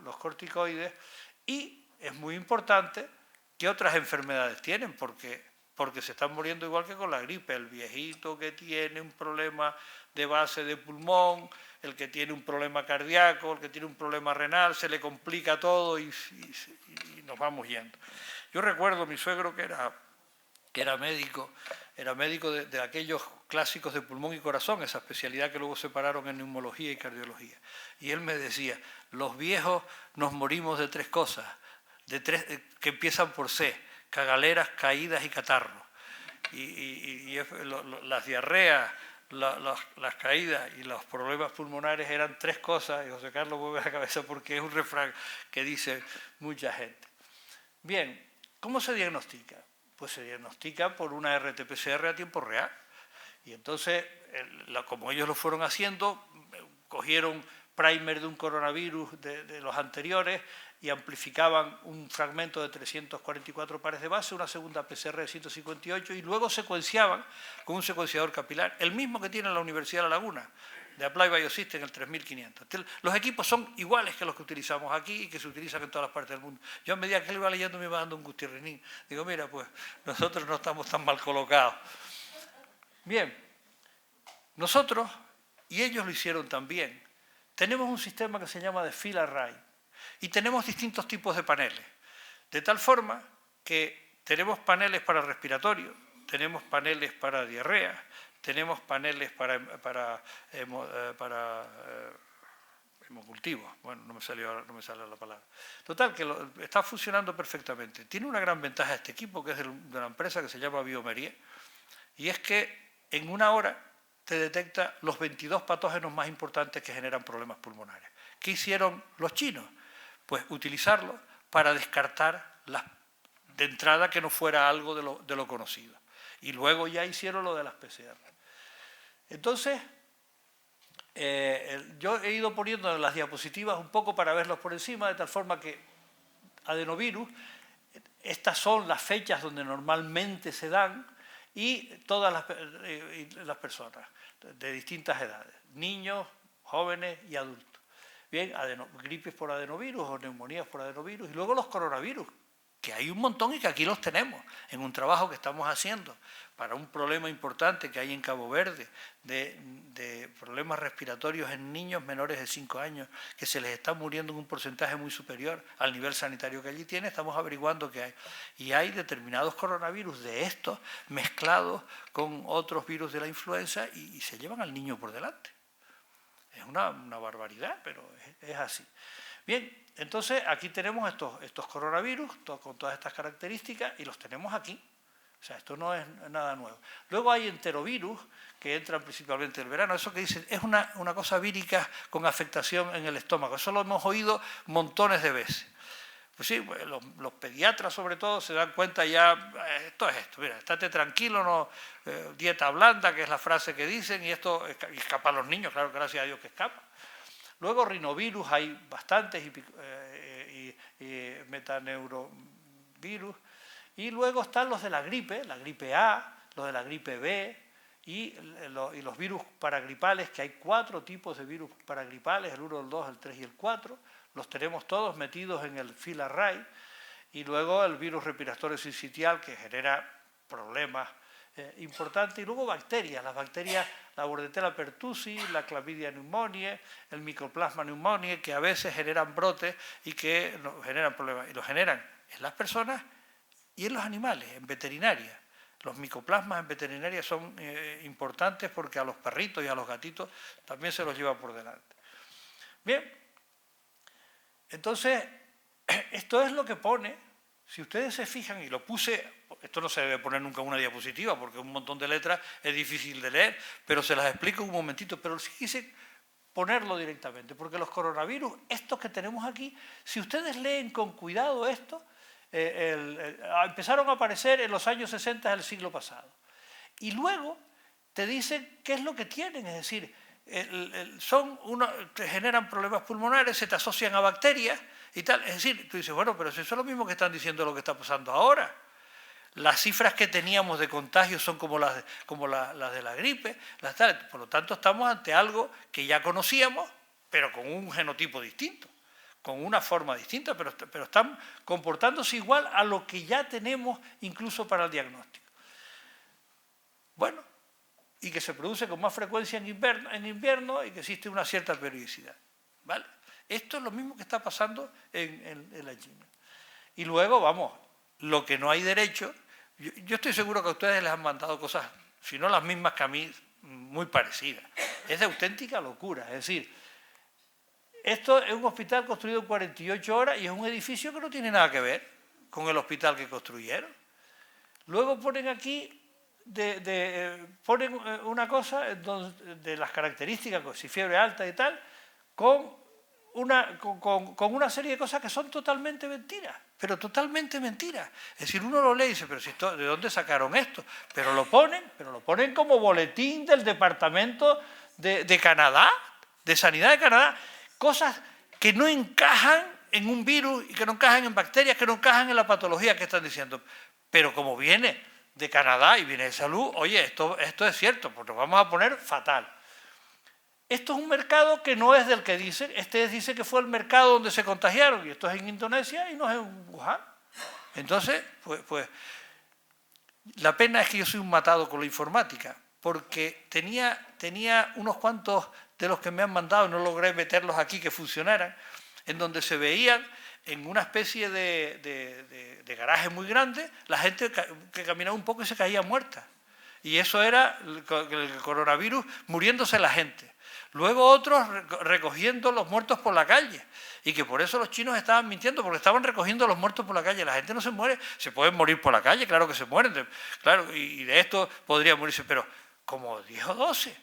los corticoides y es muy importante que otras enfermedades tienen, porque se están muriendo igual que con la gripe. El viejito que tiene un problema de base de pulmón, el que tiene un problema cardíaco, el que tiene un problema renal, se le complica todo y nos vamos yendo. Yo recuerdo a mi suegro que era médico de aquellos clásicos de pulmón y corazón, esa especialidad que luego separaron en neumología y cardiología. Y él me decía, los viejos nos morimos de tres cosas, que empiezan por C: cagaleras, caídas y catarro. Y las diarreas, las caídas y los problemas pulmonares eran tres cosas, y José Carlos mueve la cabeza porque es un refrán que dice mucha gente. Bien, ¿cómo se diagnostica? Pues se diagnostica por una RT-PCR a tiempo real. Y entonces, como ellos lo fueron haciendo, cogieron primer de un coronavirus de los anteriores y amplificaban un fragmento de 344 pares de base, una segunda PCR de 158 y luego secuenciaban con un secuenciador capilar, el mismo que tiene la Universidad de La Laguna, de Applied Biosystem, el 3500. Los equipos son iguales que los que utilizamos aquí y que se utilizan en todas las partes del mundo. Yo a medida que él iba leyendo me iba dando un gustirrinín. Digo, mira, pues nosotros no estamos tan mal colocados. Bien, nosotros, y ellos lo hicieron también, tenemos un sistema que se llama de fill-array y tenemos distintos tipos de paneles, de tal forma que tenemos paneles para respiratorio, tenemos paneles para diarrea, tenemos paneles para hemocultivos. Bueno, no me sale la palabra. Total, que está funcionando perfectamente. Tiene una gran ventaja este equipo, que es de una empresa que se llama Biomerie, y es que en una hora te detecta los 22 patógenos más importantes que generan problemas pulmonares. ¿Qué hicieron los chinos? Pues utilizarlo para descartar de entrada que no fuera algo de lo conocido. Y luego ya hicieron lo de las PCR. Entonces, yo he ido poniendo en las diapositivas un poco para verlos por encima, de tal forma que adenovirus, estas son las fechas donde normalmente se dan y todas las personas de distintas edades, niños, jóvenes y adultos. Bien, gripes por adenovirus o neumonías por adenovirus y luego los coronavirus, que hay un montón y que aquí los tenemos en un trabajo que estamos haciendo para un problema importante que hay en Cabo Verde de problemas respiratorios en niños menores de 5 años que se les está muriendo en un porcentaje muy superior al nivel sanitario que allí tiene. Estamos averiguando qué hay. Y hay determinados coronavirus de estos mezclados con otros virus de la influenza y se llevan al niño por delante. Es una barbaridad, pero es así. Bien, entonces aquí tenemos estos coronavirus con todas estas características y los tenemos aquí. O sea, esto no es nada nuevo. Luego hay enterovirus que entran principalmente en el verano. Eso que dicen es una cosa vírica con afectación en el estómago. Eso lo hemos oído montones de veces. Pues sí, pues los pediatras sobre todo se dan cuenta ya, esto es esto, mira, estate tranquilo, no, dieta blanda, que es la frase que dicen, y esto escapa a los niños, claro, gracias a Dios que escapa. Luego rinovirus hay bastantes y metaneurovirus. Y luego están los de la gripe A, los de la gripe B y los virus paragripales, que hay 4 tipos de virus paragripales, el 1, el 2, el 3 y el 4. Los tenemos todos metidos en el fill-array y luego el virus respiratorio sincitial, que genera problemas importantes, y luego bacterias, las bacterias, la Bordetella pertussis, la Clamidia pneumoniae, el Mycoplasma pneumoniae, que a veces generan brotes y que generan problemas, y lo generan en las personas y en los animales, en veterinaria. Los micoplasmas en veterinaria son importantes porque a los perritos y a los gatitos también se los lleva por delante. Bien, entonces, esto es lo que pone, si ustedes se fijan, y lo puse, esto no se debe poner nunca en una diapositiva porque un montón de letras es difícil de leer, pero se las explico un momentito, pero sí quise ponerlo directamente, porque los coronavirus, estos que tenemos aquí, si ustedes leen con cuidado esto, empezaron a aparecer en los años 60 del siglo pasado. Y luego te dicen qué es lo que tienen, es decir, te generan problemas pulmonares, se te asocian a bacterias y tal. Es decir, tú dices, bueno, pero eso es lo mismo que están diciendo lo que está pasando ahora. Las cifras que teníamos de contagios son como las de la gripe, por lo tanto estamos ante algo que ya conocíamos, pero con un genotipo distinto, con una forma distinta, pero están comportándose igual a lo que ya tenemos incluso para el diagnóstico. Bueno, y que se produce con más frecuencia en invierno y que existe una cierta periodicidad, ¿vale? Esto es lo mismo que está pasando en la China. Y luego, vamos, lo que no hay derecho, yo estoy seguro que a ustedes les han mandado cosas, si no las mismas que a mí, muy parecidas. Es de auténtica locura, es decir, esto es un hospital construido en 48 horas y es un edificio que no tiene nada que ver con el hospital que construyeron. Luego ponen aquí, ponen una cosa de las características, si fiebre alta y tal, con una serie de cosas que son totalmente mentiras, pero totalmente mentiras. Es decir, uno lo lee y dice, pero si esto, ¿de dónde sacaron esto? Pero lo ponen como boletín del Departamento de Canadá, de Sanidad de Canadá, cosas que no encajan en un virus y que no encajan en bacterias, que no encajan en la patología que están diciendo. Pero como viene de Canadá y viene de salud, oye, esto es cierto, pues nos vamos a poner fatal. Esto es un mercado que no es del que dicen, dice que fue el mercado donde se contagiaron, y esto es en Indonesia y no es en Wuhan. Entonces, pues la pena es que yo soy un matado con la informática, porque tenía unos cuantos de los que me han mandado, no logré meterlos aquí que funcionaran, en donde se veían en una especie de garaje muy grande, la gente que caminaba un poco y se caía muerta. Y eso era el coronavirus muriéndose la gente. Luego otros recogiendo los muertos por la calle. Y que por eso los chinos estaban mintiendo, porque estaban recogiendo los muertos por la calle. La gente no se muere, se pueden morir por la calle, claro que se mueren. Claro, y de esto podría morirse, pero como 10 o 12.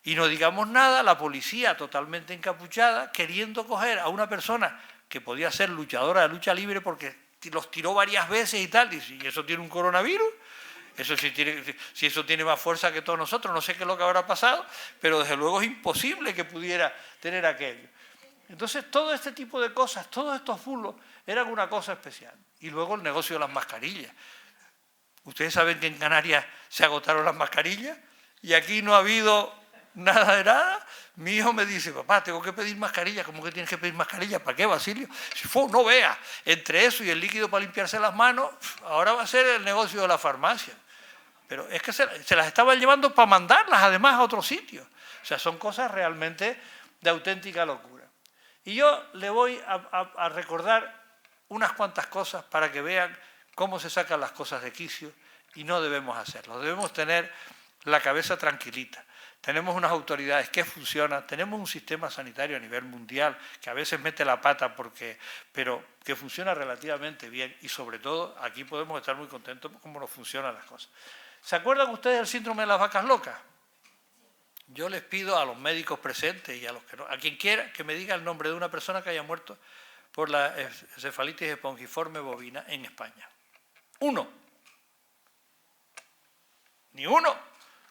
Y no digamos nada, la policía totalmente encapuchada, queriendo coger a una persona que podía ser luchadora de lucha libre porque los tiró varias veces y tal, y eso tiene un coronavirus. Eso si eso tiene más fuerza que todos nosotros, no sé qué es lo que habrá pasado, pero desde luego es imposible que pudiera tener aquello. Entonces, todo este tipo de cosas, todos estos bulos, eran una cosa especial. Y luego el negocio de las mascarillas. Ustedes saben que en Canarias se agotaron las mascarillas y aquí no ha habido nada de nada. Mi hijo me dice, papá, tengo que pedir mascarilla. ¿Cómo que tienes que pedir mascarilla? ¿Para qué, Basilio? Si no veas, entre eso y el líquido para limpiarse las manos, ahora va a ser el negocio de la farmacia. Pero es que se las estaban llevando para mandarlas además a otros sitios. O sea, son cosas realmente de auténtica locura. Y yo le voy a recordar unas cuantas cosas para que vean cómo se sacan las cosas de quicio y no debemos hacerlo. Debemos tener la cabeza tranquilita. Tenemos unas autoridades que funcionan, tenemos un sistema sanitario a nivel mundial que a veces mete la pata pero que funciona relativamente bien y sobre todo aquí podemos estar muy contentos por cómo nos funcionan las cosas. ¿Se acuerdan ustedes del síndrome de las vacas locas? Yo les pido a los médicos presentes y a los que no, a quien quiera que me diga el nombre de una persona que haya muerto por la encefalitis espongiforme bovina en España. Uno. Ni uno.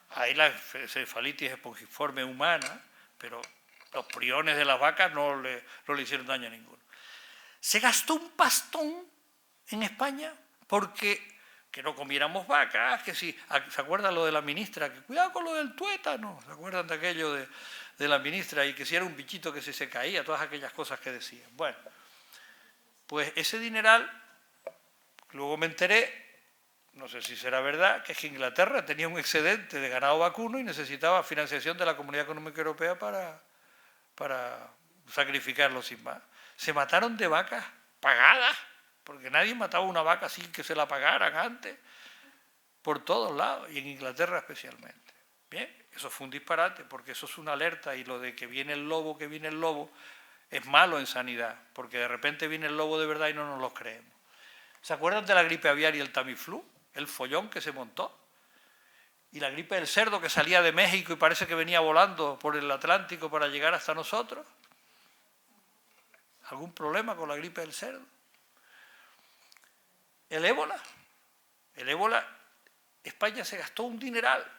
Hay la encefalitis espongiforme humana, pero los priones de las vacas no le hicieron daño a ninguno. Se gastó un pastón en España porque que no comiéramos vacas, que si, ¿se acuerdan lo de la ministra? Que cuidado con lo del tuétano, ¿se acuerdan de aquello de la ministra? Y que si era un bichito que se caía, todas aquellas cosas que decían. Bueno, pues ese dineral Luego me enteré, no sé si será verdad, que es que Inglaterra tenía un excedente de ganado vacuno y necesitaba financiación de la Comunidad Económica Europea para sacrificarlo sin más. Se mataron de vacas pagadas, porque nadie mataba una vaca sin que se la pagaran antes, por todos lados, y en Inglaterra especialmente. Bien, eso fue un disparate, porque eso es una alerta, y lo de que viene el lobo, es malo en sanidad, porque de repente viene el lobo de verdad y no nos lo creemos. ¿Se acuerdan de la gripe aviar y el Tamiflu? El follón que se montó. Y la gripe del cerdo que salía de México y parece que venía volando por el Atlántico para llegar hasta nosotros. ¿Algún problema con la gripe del cerdo? El ébola. El ébola, España se gastó un dineral.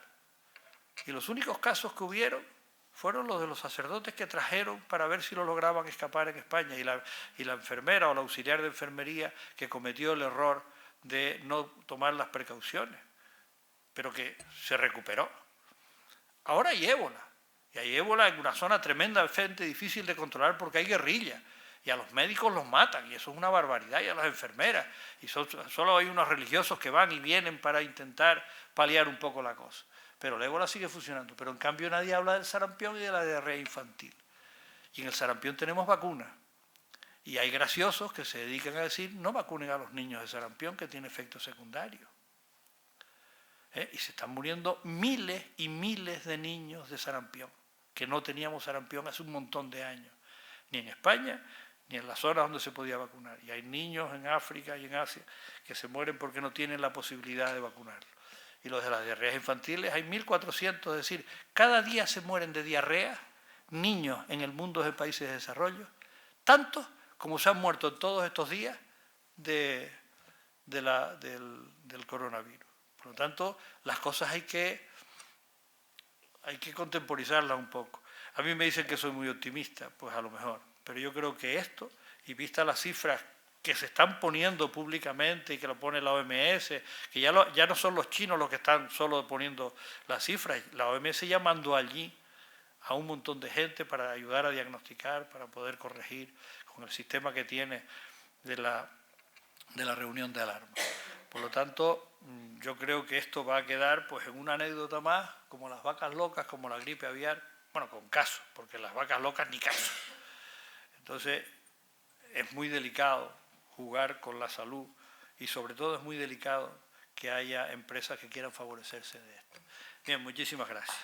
Y los únicos casos que hubieron fueron los de los sacerdotes que trajeron para ver si lo lograban escapar en España. Y la enfermera o la auxiliar de enfermería que cometió el error de no tomar las precauciones, pero que se recuperó. Ahora hay ébola. Y hay ébola en una zona tremendamente difícil de controlar porque hay guerrilla. Y a los médicos los matan, y eso es una barbaridad, y a las enfermeras. Y solo hay unos religiosos que van y vienen para intentar paliar un poco la cosa. Pero el ébola sigue funcionando. Pero en cambio nadie habla del sarampión y de la diarrea infantil. Y en el sarampión tenemos vacunas. Y hay graciosos que se dedican a decir, no vacunen a los niños de sarampión, que tiene efectos secundarios. Y se están muriendo miles y miles de niños de sarampión, que no teníamos sarampión hace un montón de años, ni en España, ni en las zonas donde se podía vacunar. Y hay niños en África y en Asia que se mueren porque no tienen la posibilidad de vacunarlos. Y los de las diarreas infantiles, hay 1.400, es decir, cada día se mueren de diarrea niños en el mundo de países de desarrollo, tantos como se han muerto en todos estos días del coronavirus. Por lo tanto, las cosas hay que contemporizarlas un poco. A mí me dicen que soy muy optimista, pues a lo mejor, pero yo creo que esto, y vista las cifras que se están poniendo públicamente y que lo pone la OMS, que ya no son los chinos los que están solo poniendo las cifras, la OMS ya mandó allí a un montón de gente para ayudar a diagnosticar, para poder corregir con el sistema que tiene de la reunión de alarma. Por lo tanto, yo creo que esto va a quedar pues en una anécdota más, como las vacas locas, como la gripe aviar, bueno, con caso, porque las vacas locas ni caso. Entonces, es muy delicado jugar con la salud y sobre todo es muy delicado que haya empresas que quieran favorecerse de esto. Bien, muchísimas gracias.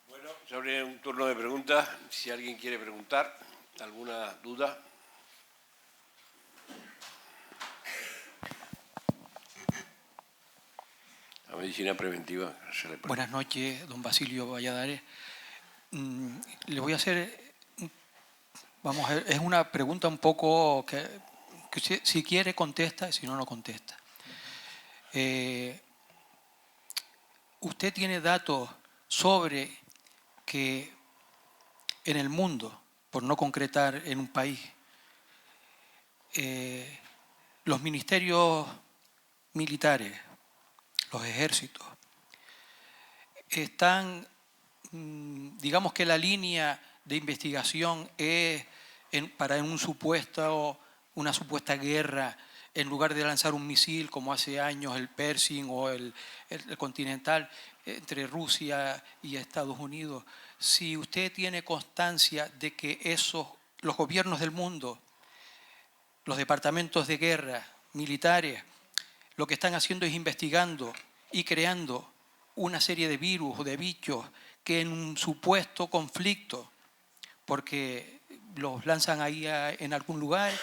Bueno, se abre un turno de preguntas. Si alguien quiere preguntar, ¿alguna duda? La medicina preventiva. Buenas noches, don Basilio Valladares. Le voy a hacer, vamos a ver, es una pregunta un poco que usted, si quiere contesta, si no, no contesta. ¿Usted tiene datos sobre que en el mundo, por no concretar en un país, los ministerios militares, los ejércitos, están, digamos que la línea de investigación es para una supuesta guerra, en lugar de lanzar un misil como hace años el Pershing o el Continental entre Rusia y Estados Unidos? Si usted tiene constancia de que los gobiernos del mundo, los departamentos de guerra militares, lo que están haciendo es investigando y creando una serie de virus o de bichos que en un supuesto conflicto, porque los lanzan ahí en algún lugar.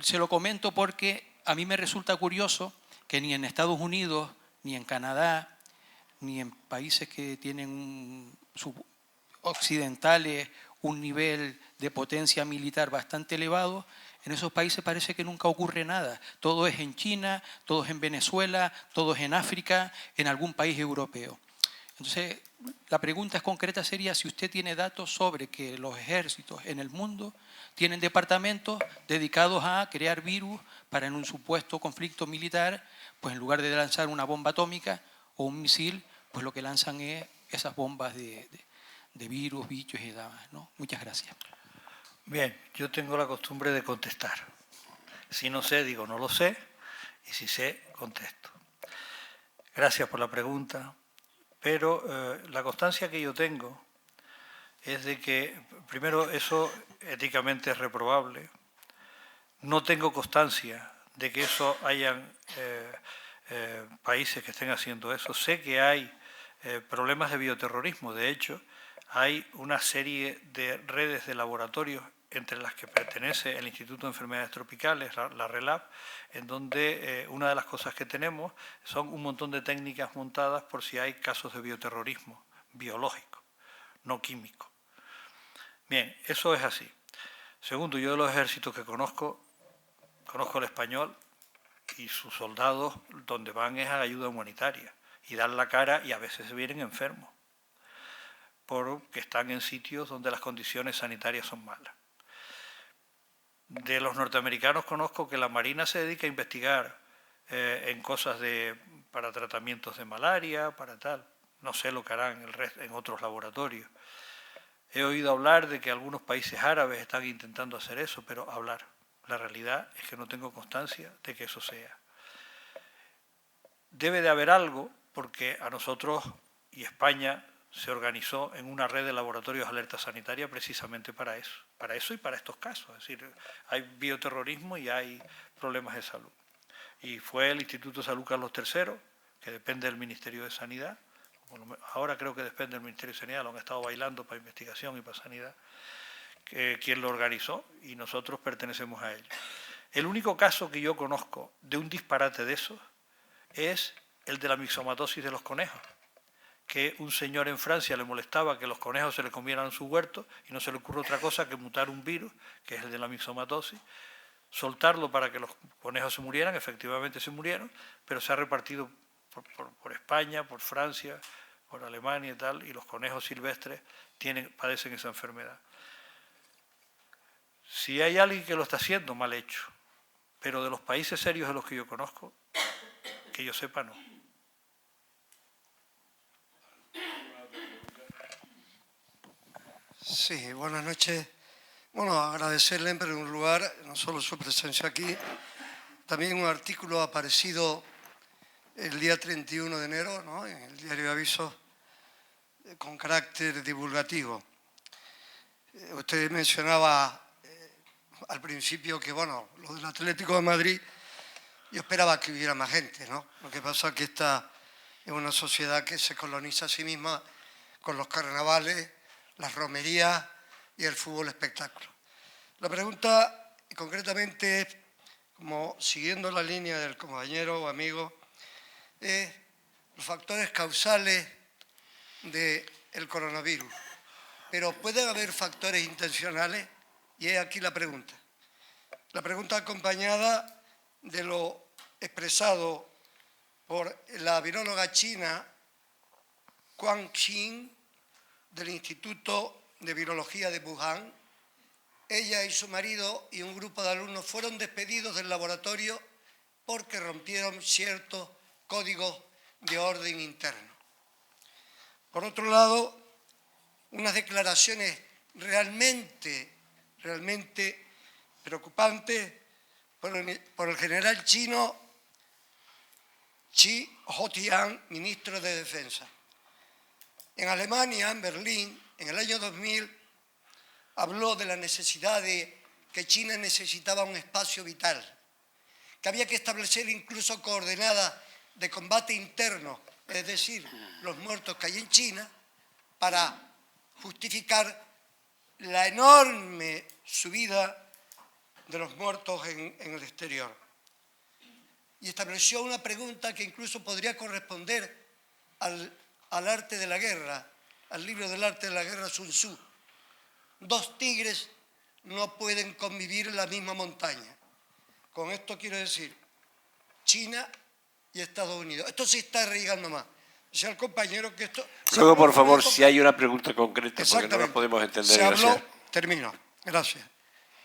Se lo comento porque a mí me resulta curioso que ni en Estados Unidos, ni en Canadá, ni en países que tienen occidentales un nivel de potencia militar bastante elevado, en esos países parece que nunca ocurre nada. Todo es en China, todo es en Venezuela, todo es en África, en algún país europeo. Entonces, la pregunta concreta sería si usted tiene datos sobre que los ejércitos en el mundo tienen departamentos dedicados a crear virus para en un supuesto conflicto militar, pues en lugar de lanzar una bomba atómica o un misil, pues lo que lanzan es esas bombas de virus, bichos y demás, ¿no? Muchas gracias. Bien, yo tengo la costumbre de contestar. Si no sé, digo no lo sé, y si sé, contesto. Gracias por la pregunta, pero la constancia que yo tengo es de que, primero, eso éticamente es reprobable. No tengo constancia de que eso hayan países que estén haciendo eso. Sé que hay problemas de bioterrorismo. De hecho, hay una serie de redes de laboratorios entre las que pertenece el Instituto de Enfermedades Tropicales, la RELAB, en donde una de las cosas que tenemos son un montón de técnicas montadas por si hay casos de bioterrorismo biológico, no químico. Bien, eso es así. Segundo, yo de los ejércitos que conozco el español y sus soldados donde van es a ayuda humanitaria y dan la cara y a veces se vienen enfermos porque están en sitios donde las condiciones sanitarias son malas. De los norteamericanos conozco que la Marina se dedica a investigar en cosas para tratamientos de malaria, para tal. No sé lo que harán en otros laboratorios. He oído hablar de que algunos países árabes están intentando hacer eso, pero hablar. La realidad es que no tengo constancia de que eso sea. Debe de haber algo, porque a nosotros y España se organizó en una red de laboratorios de alerta sanitaria precisamente para eso y para estos casos. Es decir, hay bioterrorismo y hay problemas de salud. Y fue el Instituto de Salud Carlos III, que depende del Ministerio de Sanidad, ahora creo que depende del Ministerio de Sanidad, lo han estado bailando para investigación y para sanidad, quien lo organizó y nosotros pertenecemos a ello. El único caso que yo conozco de un disparate de esos es el de la mixomatosis de los conejos, que un señor en Francia le molestaba que los conejos se le comieran su huerto y no se le ocurre otra cosa que mutar un virus, que es el de la mixomatosis, soltarlo para que los conejos se murieran, efectivamente se murieron, pero se ha repartido por España, por Francia, por Alemania y tal, y los conejos silvestres padecen esa enfermedad. Si hay alguien que lo está haciendo, mal hecho, pero de los países serios de los que yo conozco, que yo sepa, no. Sí, buenas noches. Bueno, agradecerle en primer lugar no solo su presencia aquí, también un artículo aparecido el día 31 de enero, ¿no?, en el diario Aviso, con carácter divulgativo. Usted mencionaba al principio que, bueno, lo del Atlético de Madrid, yo esperaba que hubiera más gente, ¿no? Lo que pasa es que esta es una sociedad que se coloniza a sí misma con los carnavales, las romerías y el fútbol espectáculo. La pregunta concretamente es, como siguiendo la línea del compañero o amigo, es los factores causales del coronavirus. Pero ¿pueden haber factores intencionales? Y es aquí la pregunta. La pregunta acompañada de lo expresado por la viróloga china Guang Xin, del Instituto de Virología de Wuhan. Ella y su marido y un grupo de alumnos fueron despedidos del laboratorio porque rompieron ciertos códigos de orden interno. Por otro lado, unas declaraciones realmente preocupantes por el general chino Shi Houtian, ministro de Defensa. En Alemania, en Berlín, en el año 2000, habló de la necesidad de que China necesitaba un espacio vital, que había que establecer incluso coordenadas de combate interno, es decir, los muertos que hay en China, para justificar la enorme subida de los muertos en el exterior. Y estableció una pregunta que incluso podría corresponder al arte de la guerra, al libro del arte de la guerra Sun Tzu. Dos tigres no pueden convivir en la misma montaña. Con esto quiero decir China y Estados Unidos. Esto se está arraigando más. Decía el compañero que esto... Luego, por favor, si hay una pregunta concreta, porque no nos podemos entender. Se habló, gracias. termino, gracias.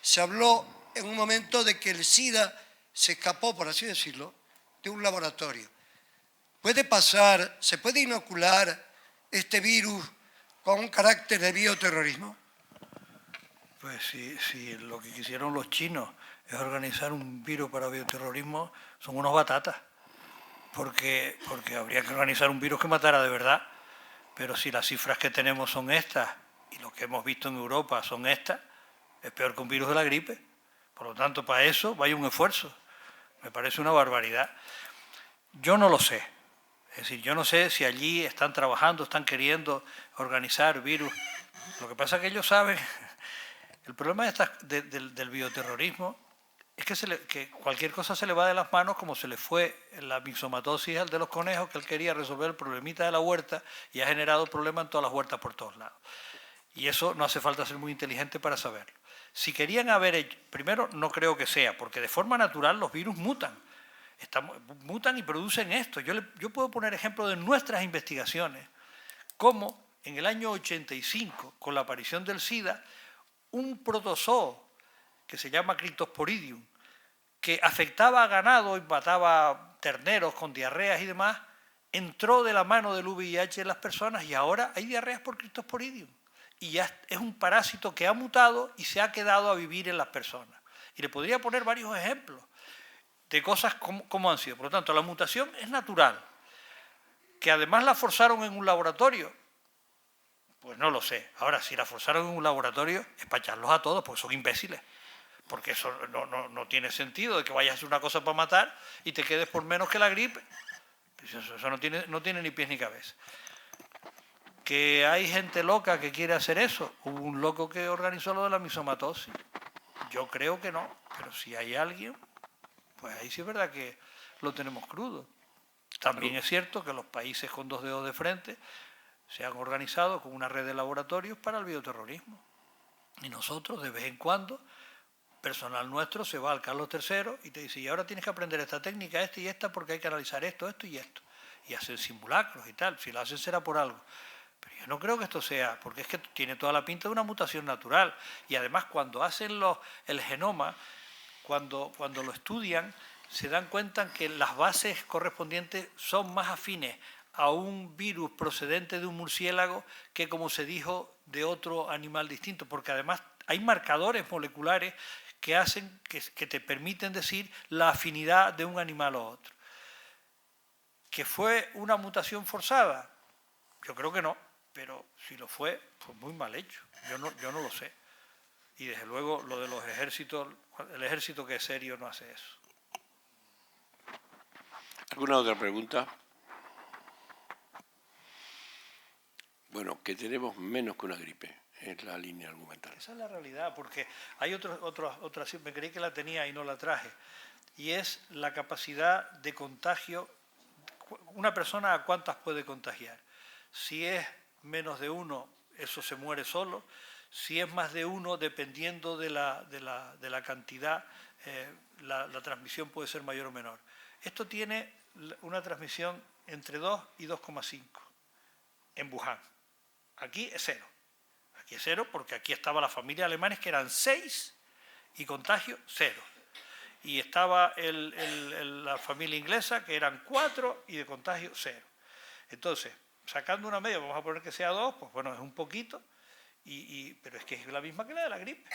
Se habló en un momento de que el SIDA se escapó, por así decirlo, de un laboratorio. ¿Puede pasar, se puede inocular este virus con un carácter de bioterrorismo? Pues si lo que quisieron los chinos es organizar un virus para bioterrorismo, son unos batatas. Porque habría que organizar un virus que matara de verdad. Pero si las cifras que tenemos son estas y lo que hemos visto en Europa son estas, es peor que un virus de la gripe. Por lo tanto, para eso vaya un esfuerzo. Me parece una barbaridad. Yo no lo sé. Es decir, yo no sé si allí están trabajando, están queriendo organizar virus. Lo que pasa es que ellos saben. El problema del bioterrorismo es que cualquier cosa se le va de las manos, como se le fue la mixomatosis al de los conejos, que él quería resolver el problemita de la huerta y ha generado problemas en todas las huertas por todos lados. Y eso no hace falta ser muy inteligente para saberlo. Si querían haber hecho, primero no creo que sea, porque de forma natural los virus mutan. Mutan y producen esto. Yo puedo poner ejemplo de nuestras investigaciones, como en el año 85, con la aparición del SIDA, un protozoo que se llama Cryptosporidium, que afectaba a ganado y mataba terneros con diarreas y demás, entró de la mano del VIH en las personas y ahora hay diarreas por Cryptosporidium. Y ya es un parásito que ha mutado y se ha quedado a vivir en las personas. Y le podría poner varios ejemplos de cosas como han sido. Por lo tanto, la mutación es natural. Que además la forzaron en un laboratorio, pues no lo sé. Ahora, si la forzaron en un laboratorio, es para echarlos a todos, porque son imbéciles. Porque eso no tiene sentido, de que vayas a hacer una cosa para matar y te quedes por menos que la gripe. Eso no tiene ni pies ni cabeza. ¿Que hay gente loca que quiere hacer eso? Hubo un loco que organizó lo de la mixomatosis. Yo creo que no, pero si hay alguien, pues ahí sí es verdad que lo tenemos crudo. También es cierto que los países con dos dedos de frente se han organizado con una red de laboratorios para el bioterrorismo. Y nosotros, de vez en cuando, personal nuestro se va al Carlos III y te dice, y ahora tienes que aprender esta técnica, esta y esta, porque hay que analizar esto, esto y esto. Y hacen simulacros y tal. Si lo hacen será por algo. Pero yo no creo que esto sea, porque es que tiene toda la pinta de una mutación natural. Y además, cuando hacen el genoma, cuando lo estudian, se dan cuenta que las bases correspondientes son más afines a un virus procedente de un murciélago que, como se dijo, de otro animal distinto, porque además hay marcadores moleculares que hacen que te permiten decir la afinidad de un animal a otro. ¿Que fue una mutación forzada? Yo creo que no, pero si lo fue, pues muy mal hecho. Yo no lo sé. Y desde luego lo de los ejércitos, el ejército que es serio no hace eso. ¿Alguna otra pregunta? Bueno, que tenemos menos que una gripe, es la línea argumental. Esa es la realidad, porque hay otra, me creí que la tenía y no la traje, y es la capacidad de contagio. Una persona, ¿a cuántas puede contagiar? Si es menos de uno, eso se muere solo. Si es más de uno, dependiendo de la cantidad, la transmisión puede ser mayor o menor. Esto tiene una transmisión entre 2 y 2,5 en Wuhan. Aquí es 0. Aquí es 0 porque aquí estaba la familia alemanes que eran 6 y contagio 0. Y estaba la familia inglesa que eran 4 y de contagio 0. Entonces, sacando una media, vamos a poner que sea 2, pues bueno, es un poquito, pero es que es la misma que la de la gripe.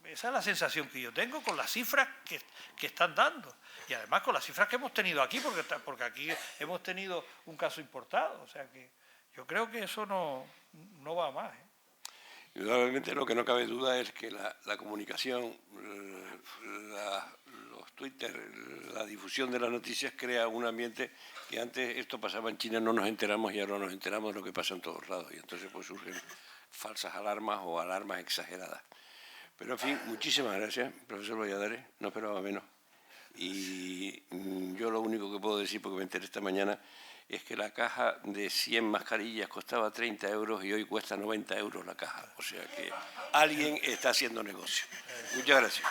Esa es la sensación que yo tengo con las cifras que están dando. Y además con las cifras que hemos tenido aquí, porque aquí hemos tenido un caso importado. O sea que yo creo que eso no va a más. Indudablemente lo que no cabe duda es que la comunicación, los Twitter, la difusión de las noticias crea un ambiente que antes esto pasaba en China, no nos enteramos y ahora nos enteramos de lo que pasa en todos lados. Y entonces pues surgen falsas alarmas o alarmas exageradas. Pero en fin, muchísimas gracias, profesor Valladares, no esperaba menos. Y yo lo único que puedo decir, porque me enteré esta mañana, es que la caja de 100 mascarillas costaba 30 euros y hoy cuesta 90 euros la caja. O sea que alguien está haciendo negocio. Muchas gracias.